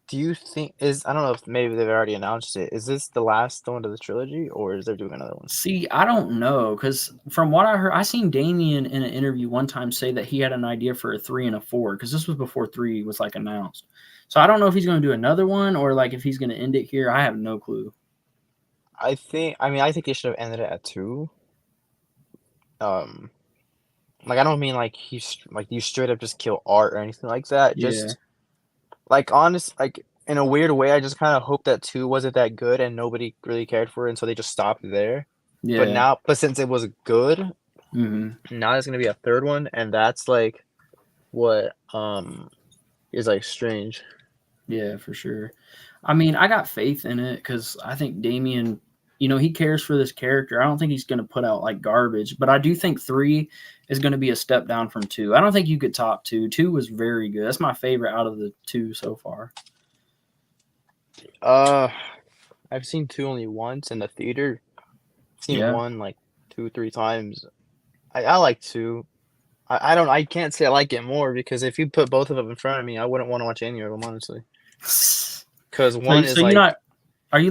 Do you think I don't know if maybe they've already announced it. Is this the last one of the trilogy, or is they doing another one? See, I don't know, because from what I heard, I seen Damien in an interview one time say that he had an idea for a 3 and a 4, because this was before 3 was like announced. So I don't know if he's going to do another one or like if he's going to end it here. I have no clue. I think they should have ended it at 2. Like I don't mean like you straight up just kill Art or anything like that. Yeah, Just like in a weird way, I just kind of hope that 2 wasn't that good and nobody really cared for it, and so they just stopped there. yeah. But since it was good, hmm now there's gonna be a third one, and that's like what is like strange. Yeah, for sure. I mean, I got faith in it because I think Damien, he cares for this character. I don't think he's going to put out like garbage, but I do think 3 is going to be a step down from 2. I don't think you could top 2. 2 was very good. That's my favorite out of the 2 so far. I've seen 2 only once in the theater. Seen Yeah. 1 like 2-3 times. I like 2. I can't say I like it more, because if you put both of them in front of me, I wouldn't want to watch any of them, honestly. Because one is So like, are you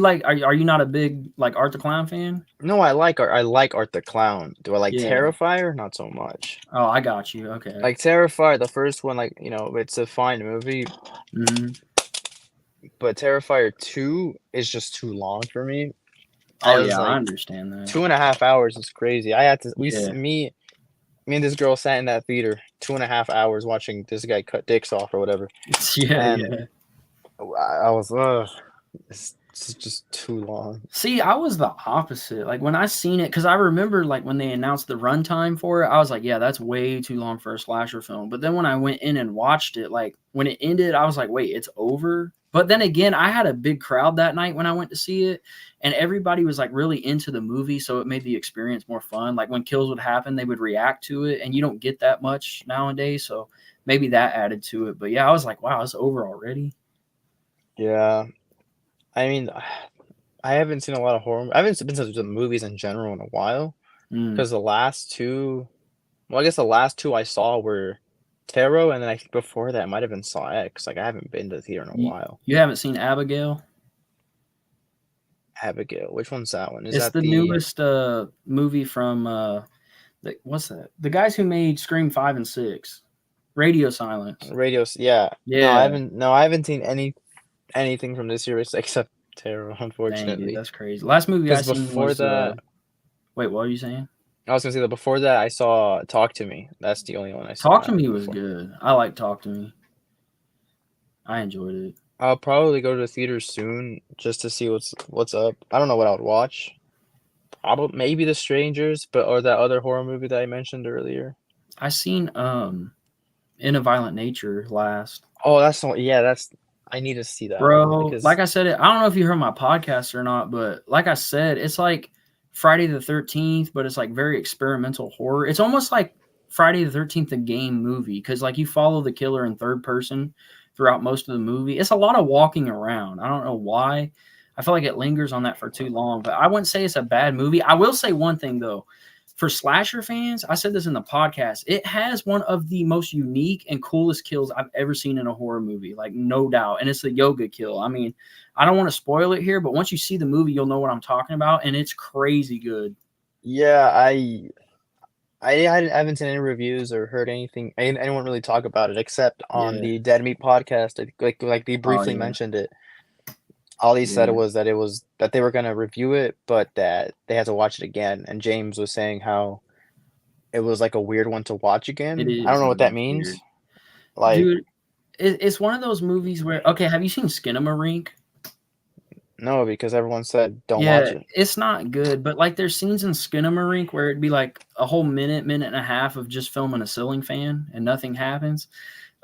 not a big like Art the Clown fan? no, I like Art the Clown. Do I like Yeah. Terrifier? Not so much. Oh, I got you. Okay. Like Terrifier, the first one, like, it's a fine movie, hmm but Terrifier 2 is just too long for me. Oh I was yeah, I like, understand that. 2.5 hours is crazy. I had to Yeah. me and this girl sat in that theater 2.5 hours watching this guy cut dicks off or whatever. Yeah, And yeah. I was, ugh, it's just too long. See, I was the opposite. Like when I seen it, because I remember like when they announced the runtime for it, I was like, yeah, that's way too long for a slasher film. But then when I went in and watched it, like when it ended, I was like, wait, it's over. But then again, I had a big crowd that night when I went to see it, and everybody was like really into the movie, so it made the experience more fun. Like when kills would happen, they would react to it, and you don't get that much nowadays, so maybe that added to it. But yeah, I was like, wow, it's over already. Yeah. I mean, I haven't seen a lot of horror. I haven't been to the movies in general in a while, Mm. because the last 2, well, I guess the last 2 I saw were Tarot, and then I think before that might have been Saw X. Like I haven't been to the theater in a while. You haven't seen Abigail? Abigail, which one's that one? Is It's that the newest movie from what's that? The guys who made Scream 5 and 6. Radio Silence. Radio? Yeah. Yeah. No, I haven't seen anything from this year except Tarot, Dang, unfortunately. dude, that's crazy. Last movie I Because seen before was that, wait, what are you saying? I was gonna say that before that I saw Talk to Me. That's the only one I saw. Talk to Me was good. I like Talk to Me. I enjoyed it. I'll probably go to the theater soon just to see what's up. I don't know what I would watch. Probably maybe The Strangers, or that other horror movie that I mentioned earlier. I seen In a Violent Nature last. Oh, I need to see that Bro, one, because like I said, I don't know if you heard my podcast or not, but like I said, it's like Friday the 13th, but it's like very experimental horror. It's almost like Friday the 13th, the game movie, because like you follow the killer in third person throughout most of the movie. It's a lot of walking around. I don't know why. I feel like it lingers on that for too long, but I wouldn't say it's a bad movie. I will say one thing though. For slasher fans, I said this in the podcast, it has one of the most unique and coolest kills I've ever seen in a horror movie, like no doubt. And it's the yoga kill. I mean, I don't want to spoil it here, but once you see the movie, you'll know what I'm talking about, and it's crazy good. yeah, I haven't seen any reviews or heard anyone really talk about it except on the Dead Meat podcast. Like they briefly mentioned it. All he said was that they were gonna review it, but that they had to watch it again. And James was saying how it was like a weird one to watch again. It is. I don't know what that means. Weird. Like, dude, it's one of those movies where, okay, have you seen Skinamarink? no, because everyone said don't watch it. It's not good, but like there's scenes in Skinamarink where it'd be like a whole minute and a half of just filming a ceiling fan and nothing happens.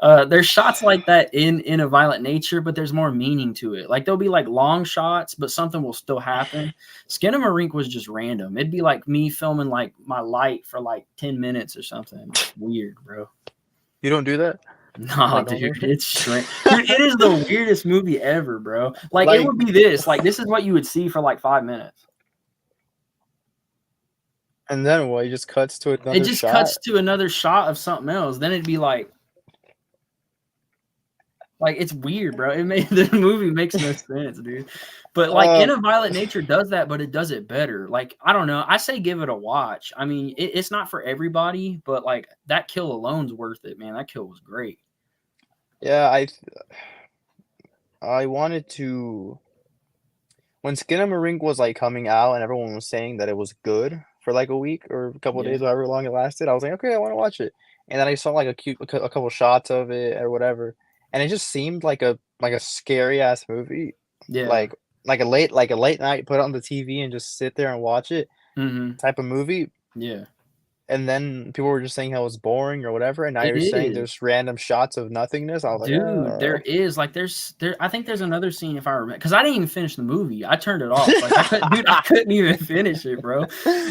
There's shots like that in A Violent Nature, but there's more meaning to it. Like there'll be like long shots, but something will still happen. Skinamarink was just random. It'd be like me filming like my light for like 10 minutes or something. Weird, bro. You don't do that? No, dude, it's strange. Dude, it is the weirdest movie ever, bro. Like it would be this. Like this is what you would see for like 5 minutes. And then what? It just cuts to another shot? It just cuts to another shot of something else. Then it'd be like it's weird, bro. The movie makes no sense, dude. But like In a Violent Nature does that, but it does it better. Like I don't know. I say give it a watch. I mean, it's not for everybody, but like that kill alone's worth it, man. That kill was great. Yeah, I wanted to. When Skinamarink was like coming out and everyone was saying that it was good for like a week or a couple of days, however long it lasted, I was like, okay, I want to watch it. And then I saw like a couple shots of it or whatever, and it just seemed like a scary ass movie. Yeah, like a late night, put it on the TV and just sit there and watch it type of movie. Yeah. And then people were just saying how it's boring or whatever, and now you're saying there's random shots of nothingness. I was like, dude, there is like I think there's another scene if I remember, because I didn't even finish the movie. I turned it off. Like I couldn't even finish it, bro.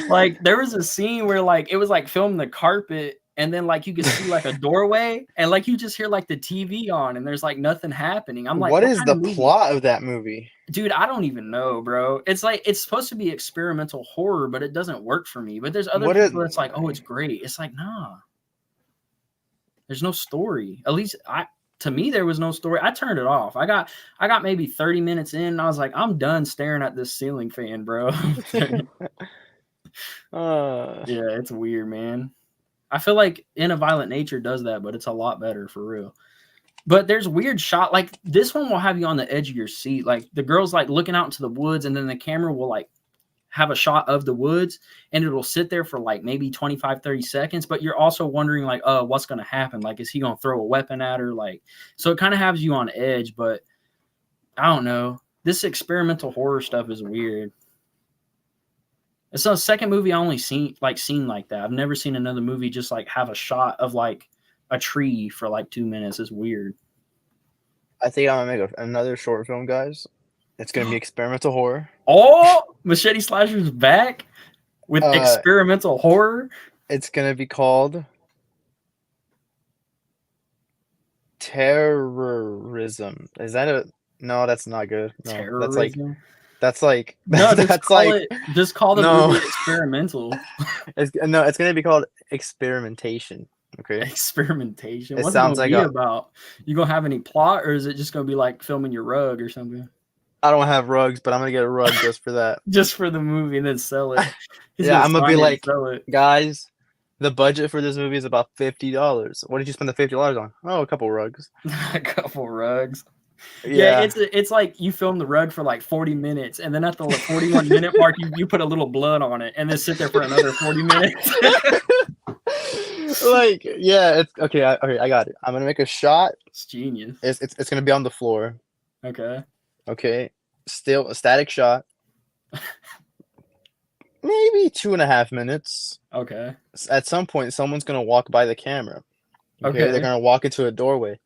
Like there was a scene where like it was like filming the carpet, and then like you could see like a doorway, and like you just hear like the TV on, and there's like nothing happening. I'm like, what is the plot of that movie? Dude, I don't even know, bro. It's like it's supposed to be experimental horror, but it doesn't work for me. But there's other people that's like, oh, it's great. It's like, nah. There's no story. At least to me, there was no story. I turned it off. I got maybe 30 minutes in, and I was like, I'm done staring at this ceiling fan, bro. Yeah, it's weird, man. I feel like In a Violent Nature does that, but it's a lot better for real. But there's weird shot like this one will have you on the edge of your seat. Like the girl's like looking out into the woods, and then the camera will like have a shot of the woods, and it'll sit there for like maybe 25, 30 seconds. But you're also wondering like, what's going to happen? Like, is he going to throw a weapon at her? Like, so it kind of has you on edge, but I don't know. This experimental horror stuff is weird. It's the second movie I only seen like that. I've never seen another movie just like have a shot of like a tree for like 2 minutes. Is weird. I think I'm gonna make another short film, guys. It's gonna be experimental horror. Oh, Machete Slasher's back with experimental horror. It's gonna be called Terrorism. Is that a no? That's not good. No, Terrorism? That's like no. That's like just call the movie experimental. It's gonna be called experimentation. Okay. Experimentation. It What's sounds it gonna be about? You gonna have any plot, or is it just gonna be like filming your rug or something? I don't have rugs, but I'm gonna get a rug just for that. Just for the movie, and then sell it. Yeah, I'm gonna be like, guys, the budget for this movie is about $50. What did you spend the $50 on? Oh, a couple rugs. A couple rugs. Yeah, it's like you film the rug for like 40 minutes, and then at the 41-minute mark, you put a little blood on it, and then sit there for another 40 minutes. Like, yeah, it's okay. I got it. I'm gonna make a shot. It's genius. It's gonna be on the floor. Okay. Still a static shot. Maybe 2.5 minutes. Okay. At some point, someone's gonna walk by the camera. Okay. They're gonna walk into a doorway.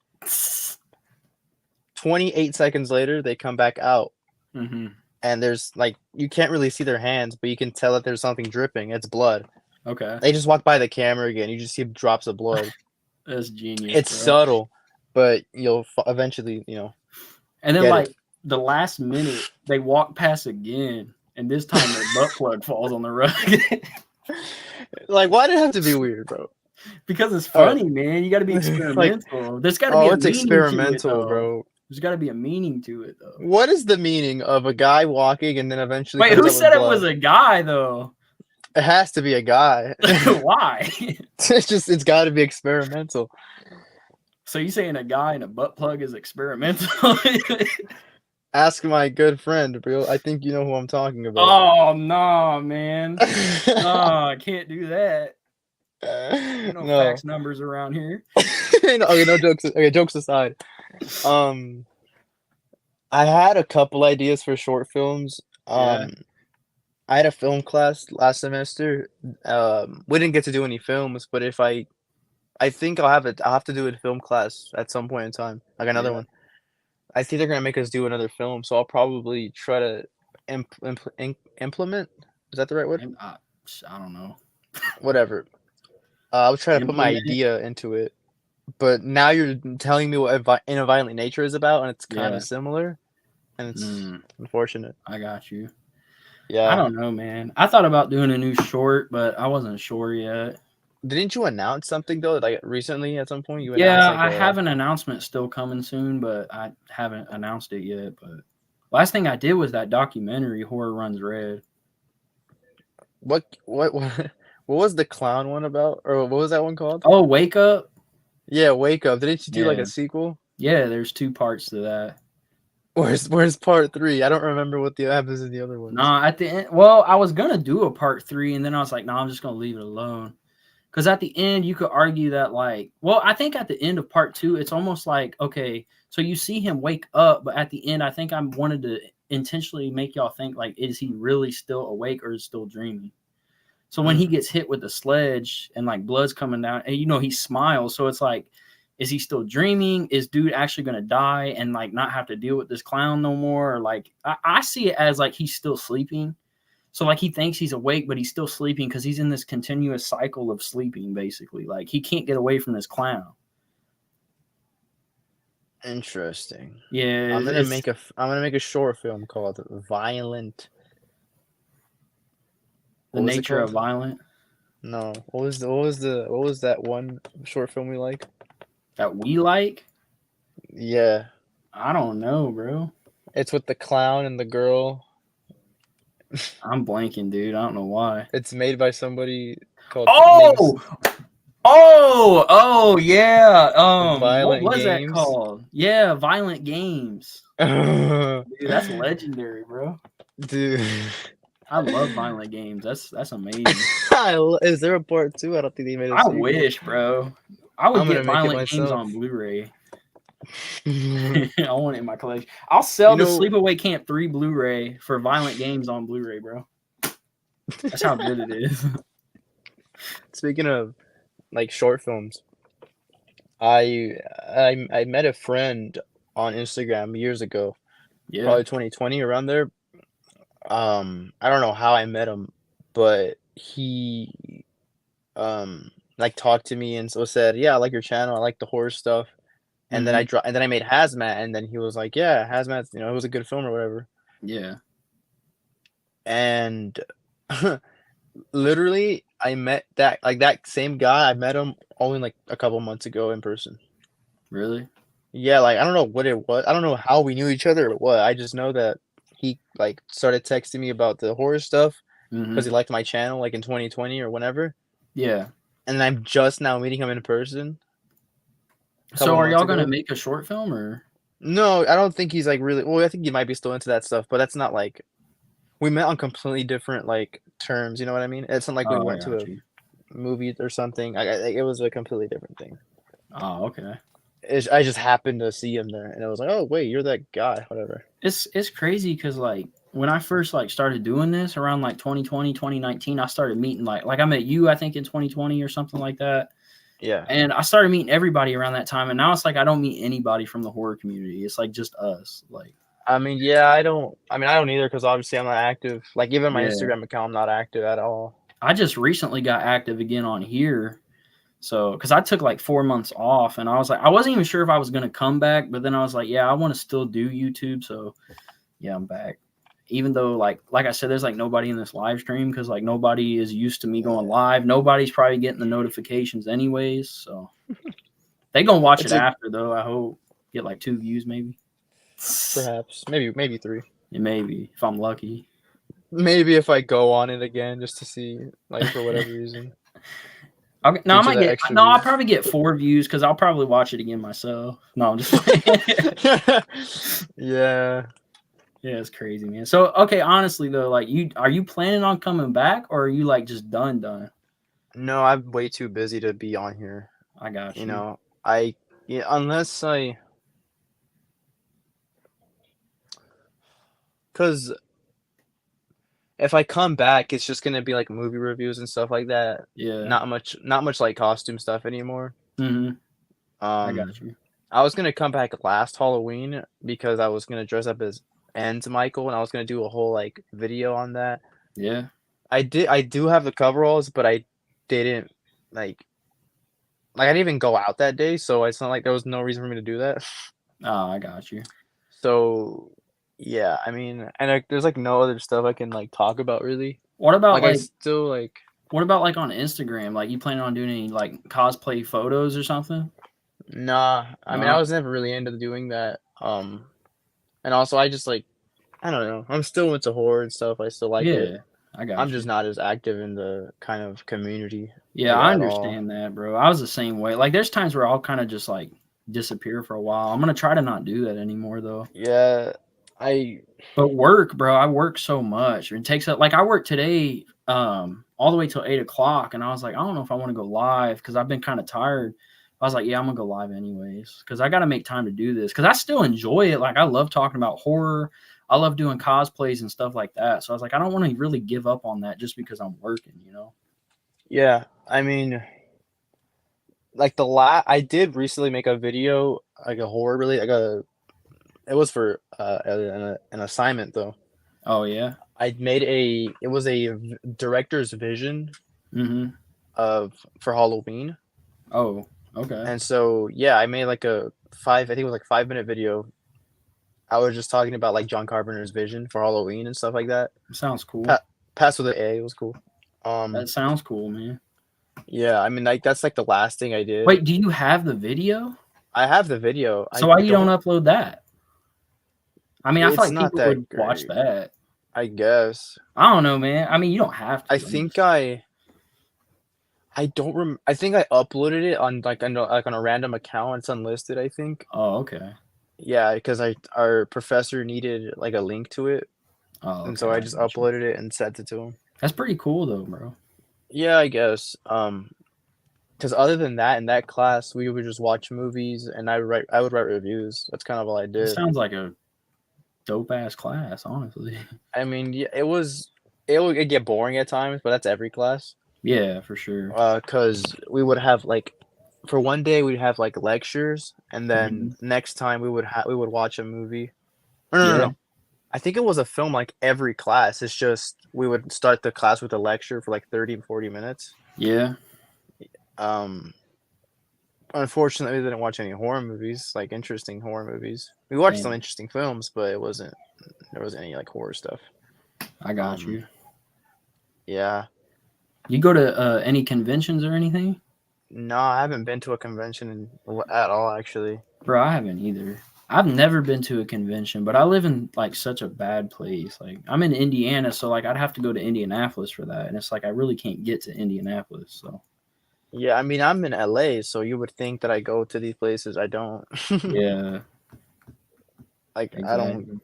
28 seconds later, they come back out. Mm-hmm. And there's like, you can't really see their hands, but you can tell that there's something dripping. It's blood. Okay. They just walk by the camera again. You just see drops of blood. That's genius. It's subtle, but you'll eventually, And then like the last minute, they walk past again, and this time their butt plug falls on the rug. Like, why did it have to be weird, bro? Because it's funny, man. You got to be experimental. There's got to be. It's experimental, bro. There's got to be a meaning to it, though. What is the meaning of a guy walking and then eventually? Wait, who said it was a guy, though? It has to be a guy. Why? It's got to be experimental. So you saying a guy and a butt plug is experimental? Ask my good friend, bro. I think you know who I'm talking about. Oh no, man! No, I can't do that. No facts, numbers around here. No jokes. Okay, jokes aside. I had a couple ideas for short films. I had a film class last semester. We didn't get to do any films, but if I I think I'll have to do a film class at some point in time, like another Yeah. one. I think they're gonna make us do another film, so I'll probably try to implement. Is that the right word? I don't know. Whatever. I'll try to put my Implement it. idea into it. But now you're telling me what In a Violent Nature is about, and it's kind Yeah. of similar, and it's unfortunate. I got you. I Yeah. don't know, man. I thought about doing a new short, but I wasn't sure yet. Didn't you announce something though? Like recently, at some point, you announced Yeah, like I have an announcement still coming soon, but I haven't announced it yet. But last thing I did was that documentary, Horror Runs Red. what was the clown one about, or what was that one called? Oh, Wake Up. Yeah, Wake Up. Didn't you do like Yeah. a sequel? Yeah, there's 2 parts to that. Where's part 3? I don't remember what the happens in the other ones. Nah, at the end, well, I was gonna do a part 3, and then I was like, no, I'm just gonna leave it alone. Because at the end, you could argue that, like, well, I think at the end of part 2, it's almost like, okay, so you see him wake up, but at the end, I think I wanted to intentionally make y'all think, like, is he really still awake or is still dreaming? So when he gets hit with the sledge and like blood's coming down, and he smiles, so it's like, is he still dreaming? Is dude actually gonna die and like not have to deal with this clown no more? Or like, I see it as like he's still sleeping. So like he thinks he's awake, but he's still sleeping because he's in this continuous cycle of sleeping, basically. Like he can't get away from this clown. Interesting. Yeah, I'm gonna make a short film called Violent. The Nature of Violent. No. What was that one short film we like? That we like? Yeah. I don't know, bro. It's with the clown and the girl. I'm blanking, dude. I don't know why. It's made by somebody called yeah. Violent What was that Games. called? Yeah, Violent Games. Dude, that's legendary, bro. Dude. I love Violent Games. That's amazing. Is there a part 2? I don't think they made a I sequel. wish, bro. I would get Violent Games on Blu-ray. I want it in my collection. I'll sell the Sleepaway Camp 3 Blu-ray for Violent Games on Blu-ray, bro. That's how good it is. Speaking of like short films, I met a friend on Instagram years ago. Yeah. Probably 2020, around there. I don't know how I met him, but he like talked to me and so said, "Yeah, I like your channel. I like the horror stuff." And then I made Hazmat, and then he was like, "Yeah, Hazmat's, it was a good film or whatever." Yeah. And literally, I met that same guy. I met him only like a couple months ago in person. Really? Yeah, like I don't know what it was. I don't know how we knew each other or what. I just know that he like started texting me about the horror stuff because he liked my channel like in 2020 or whenever. Yeah. And I'm just now meeting him in person. So are y'all gonna make a short film or? No, I don't think he's like really. Well, I think he might be still into that stuff, but that's not like we met on completely different like terms. You know what I mean? It's not like we went to a movie or something. It was a completely different thing. Oh, okay. I just happened to see him there, and I was like, "Oh, wait, you're that guy." Whatever. It's crazy because like when I first like started doing this around like 2020, 2019, I started meeting like I met you, I think in 2020 or something like that. Yeah. And I started meeting everybody around that time, and now it's like I don't meet anybody from the horror community. It's like just us. Like, I mean, yeah, I don't either because obviously I'm not active. Like even my Instagram account, I'm not active at all. I just recently got active again on here. So, because I took like 4 months off, and I was like, I wasn't even sure if I was going to come back, but then I was like, yeah, I want to still do YouTube. So, yeah, I'm back. Even though, like I said, there's like nobody in this live stream because like nobody is used to me going live. Nobody's probably getting the notifications anyways. So, they going to watch it after, though. I hope get like 2 views, maybe. Perhaps. Maybe 3. Yeah, maybe, if I'm lucky. Maybe if I go on it again just to see, like, for whatever reason. Okay, no, I'll probably get 4 views because I'll probably watch it again myself. No, I'm just playing. Yeah. Yeah, it's crazy, man. So, okay, honestly though, like, are you planning on coming back, or are you like just done? No, I'm way too busy to be on here. I got you. Unless because if I come back, it's just gonna be like movie reviews and stuff like that. Yeah. Not much like costume stuff anymore. Mm-hmm. I Um, got you. I was gonna come back last Halloween because I was gonna dress up as Ends Michael, and I was gonna do a whole like video on that. Yeah. I do have the coveralls, but I didn't like I didn't even go out that day, so it's not like there was no reason for me to do that. Oh, I got you. So yeah, I mean, and there's like no other stuff I can like talk about really. What about Like I like still like what about like on Instagram? Like you planning on doing any like cosplay photos or something? nah. I mean, I No. was never really into doing that. And also I just like I don't know. I'm still into horror and stuff. I still like it. Yeah, I got I'm you. just not as active in the kind of community Yeah, like I at all. understand that, bro. I was the same way. Like there's times where I'll kind of just like disappear for a while. I'm gonna try to not do that anymore though. Yeah, I But work, bro, I work so much. It takes up like I work today all the way till 8 o'clock, and I was like, I don't know if I want to go live because I've been kind of tired. I was like, yeah, I'm gonna go live anyways because I got to make time to do this because I still enjoy it. Like I love talking about horror. I love doing cosplays and stuff like that. So I was like, I don't want to really give up on that just because I'm working, you know? yeah, I mean like I did recently make a video like a horror really like a it was for an assignment though. Oh yeah. I made it was a director's vision Mm-hmm. of for Halloween. Oh, okay. And so yeah, I made like I think it was like 5 minute video. I was just talking about like John Carpenter's vision for Halloween and stuff like that. Sounds cool. Pa- Passed with an A, it was cool. That sounds cool, man. Yeah, I mean like that's like the last thing I did. Wait, do you have the video? I have the video. So I why you don't don't upload that? I mean, I feel it's like not people that would watch great, that. I guess. I don't know, man. I mean, you don't have to. I think I don't I think I uploaded it on like on a random account. It's unlisted, I think. Oh, okay. Yeah, because our professor needed like a link to it, Oh, and okay. so I I just got you. uploaded it and sent it to him. That's pretty cool, though, bro. Yeah, I guess. Because other than that, in that class, we would just watch movies, and I would write reviews. That's kind of all I It did. sounds like a dope ass class, honestly. I mean, yeah, it would get boring at times, but that's every class. Yeah, for sure. Because we would have like, for one day we'd have like lectures, and then Mhm. next time we would watch a movie. No. Yeah. I think it was a film like every class. It's just we would start the class with a lecture for like 30 to 40 minutes. Yeah. Unfortunately, we didn't watch any horror movies, like interesting horror movies. We watched some Damn. interesting films, but there wasn't any like horror stuff. I got you. Yeah. You go to any conventions or anything? No, I haven't been to a convention at all, actually. Bro, I haven't either. I've never been to a convention, but I live in like such a bad place. Like I'm in Indiana, so like I'd have to go to Indianapolis for that, and it's like I really can't get to Indianapolis. So Yeah, I mean, I'm in LA, so you would think that I go to these places. I don't. yeah, Like, I exactly. don't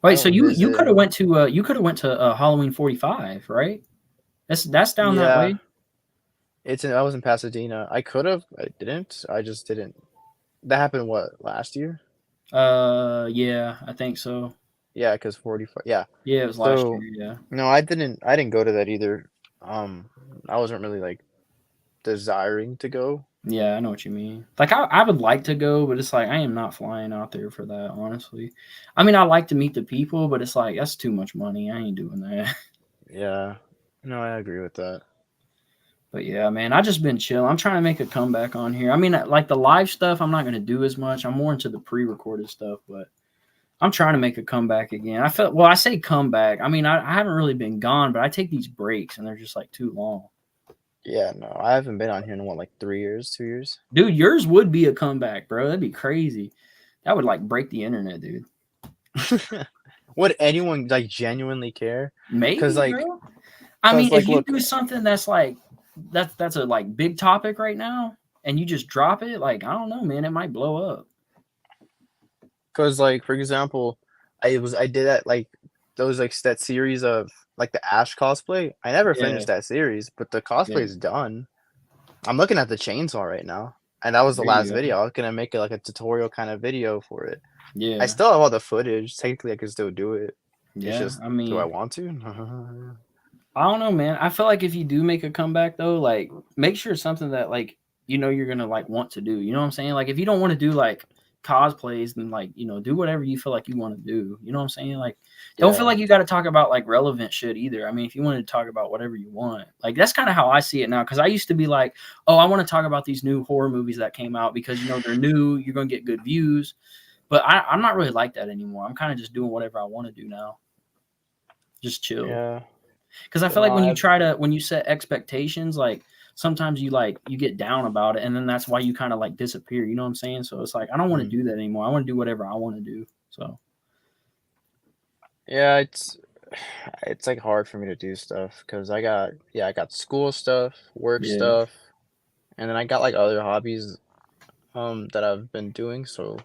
Wait, so you visit. could have went to Halloween 45, right? That's down that Yeah. way. I was in Pasadena. I could have. I didn't. I just didn't. That happened, what, last year? Yeah, I think so. Yeah, because 45. Yeah. Yeah, it was last So, year. Yeah. no, I didn't go to that either. I wasn't really, like, desiring to go. Yeah, I know what you mean. Like I would like to go, but it's like I am not flying out there for that, honestly. I mean, I like to meet the people, but it's like that's too much money. I ain't doing that. Yeah. No, I agree with that. But yeah, man, I just been chilling. I'm trying to make a comeback on here. I mean, like the live stuff, I'm not gonna do as much. I'm more into the pre-recorded stuff, but I'm trying to make a comeback again. I say comeback. I mean, I haven't really been gone, but I take these breaks and they're just like too long. Yeah, no, I haven't been on here in, what, like 3 years, 2 years? Dude, yours would be a comeback, bro. That'd be crazy. That would like break the internet, dude. Would anyone, like, genuinely care? Maybe, like, bro. I mean, like, if you look, do something that's like that's a like big topic right now, and you just drop it, like I don't know, man, it might blow up. because like, for example, I did that, like, those, like, that series of, like, the Ash cosplay. I never Yeah. finished that series, but the cosplay Yeah. is done. I'm looking at the chainsaw right now, and that was the There you last go. video. I was gonna make it like a tutorial kind of video for it. Yeah. I still have all the footage. Technically, I can still do it. It's Yeah. just, I mean, do I want to? I don't know, man. I feel like if you do make a comeback though, like make sure it's something that like you know you're gonna like want to do. You know what I'm saying? Like if you don't want to do like cosplays, then like, you know, do whatever you feel like you want to do. You know what I'm saying? Like don't feel like you got to talk about like relevant shit either. I mean, if you want to talk about whatever you want, like that's kind of how I see it now. Cause I used to be like, oh, I want to talk about these new horror movies that came out because, you know, they're new, you're going to get good views. But I'm not really like that anymore. I'm kind of just doing whatever I want to do now. Just chill. Yeah. Because I feel like when you set expectations, like sometimes you get down about it, and then that's why you kind of like disappear. You know what I'm saying? So it's like I don't want to do that anymore. I want to do whatever I want to do. So yeah, it's like hard for me to do stuff because I got school stuff, work stuff, and then I got like other hobbies that I've been doing. So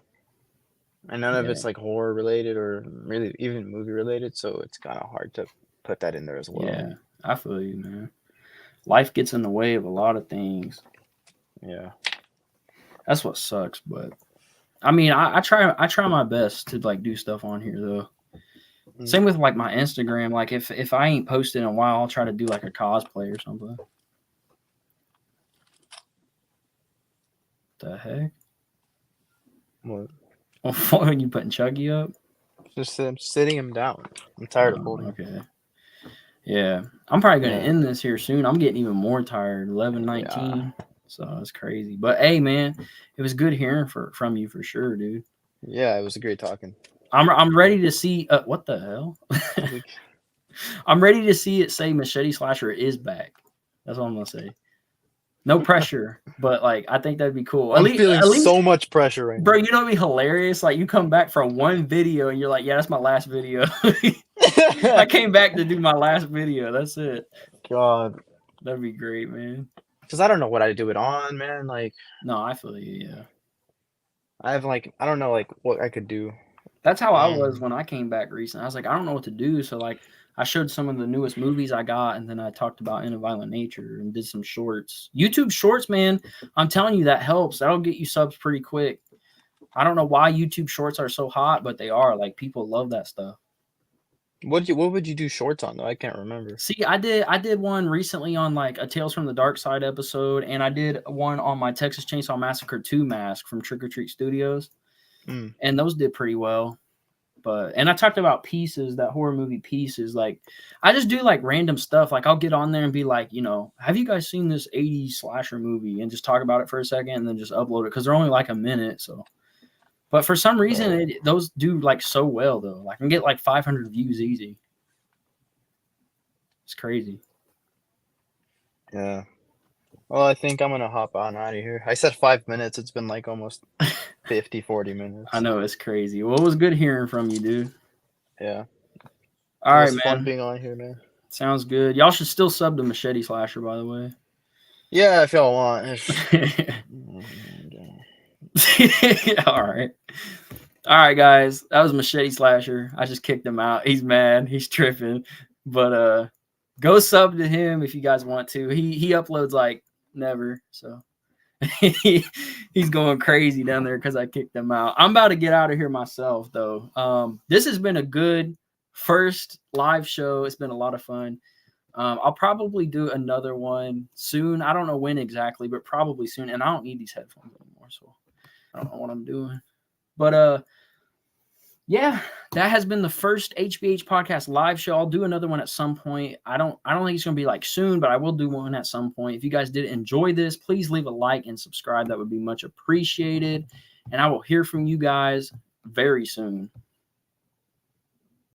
and none of it's like horror related or really even movie related. So it's kind of hard to put that in there as well. Yeah, I feel you, man. Life gets in the way of a lot of things. Yeah, that's what sucks. But I mean, I try my best to like do stuff on here though. Same with like my Instagram. Like if I ain't posted in a while, I'll try to do like a cosplay or something. The heck? What? When you putting Chuggy up? Just sitting him down. I'm tired of holding. Okay. Yeah, I'm probably gonna end this here soon. I'm getting even more tired. 11:19, so it's crazy. But hey, man, it was good hearing from you for sure, dude. Yeah, it was a great talking. I'm ready to see what the hell. I'm ready to see it say Machete Slasher is back. That's what I'm gonna say. No pressure, but like I think that'd be cool. I'm feeling so much pressure right now. Bro, you know what'd be hilarious? Like you come back from one video and you're like, yeah, that's my last video. I came back to do my last video. That's it. God. That'd be great, man. Because I don't know what I do it on, man. Like no, I feel you, yeah. I don't know like what I could do. That's how I was when I came back recently. I was like, I don't know what to do. So like I showed some of the newest movies I got, and then I talked about In a Violent Nature and did some shorts. YouTube shorts, man. I'm telling you, that helps. That'll get you subs pretty quick. I don't know why YouTube shorts are so hot, but they are. Like people love that stuff. What would you do shorts on though? I can't remember. See, I did one recently on like a Tales from the Dark Side episode, and I did one on my Texas Chainsaw Massacre 2 mask from Trick or Treat Studios. And those did pretty well. And I talked about Pieces, that horror movie Pieces. Like I just do like random stuff. Like I'll get on there and be like, you know, have you guys seen this 80s slasher movie? And just talk about it for a second and then just upload it because they're only like a minute. So, but for some reason, those do like so well though. Like I can get like 500 views easy. It's crazy. Yeah. Well, I think I'm going to hop on out of here. I said 5 minutes. It's been like almost 50, 40 minutes. I know, it's crazy. Well, it was good hearing from you, dude. Yeah. All right, man. Fun being on here, man. Sounds good. Y'all should still sub to Machete Slasher, by the way. Yeah, if y'all want. All right. All right, guys. That was Machete Slasher. I just kicked him out. He's mad. He's tripping. But go sub to him if you guys want to. He uploads like never, so he's going crazy down there because I kicked him out. I'm about to get out of here myself, though. This has been a good first live show. It's been a lot of fun. I'll probably do another one soon. I don't know when exactly, but probably soon. And I don't need these headphones anymore, so I don't know what I'm doing. But yeah, that has been the first HBH Podcast live show. I'll do another one at some point. I don't think it's going to be like soon, but I will do one at some point. If you guys did enjoy this, please leave a like and subscribe. That would be much appreciated. And I will hear from you guys very soon.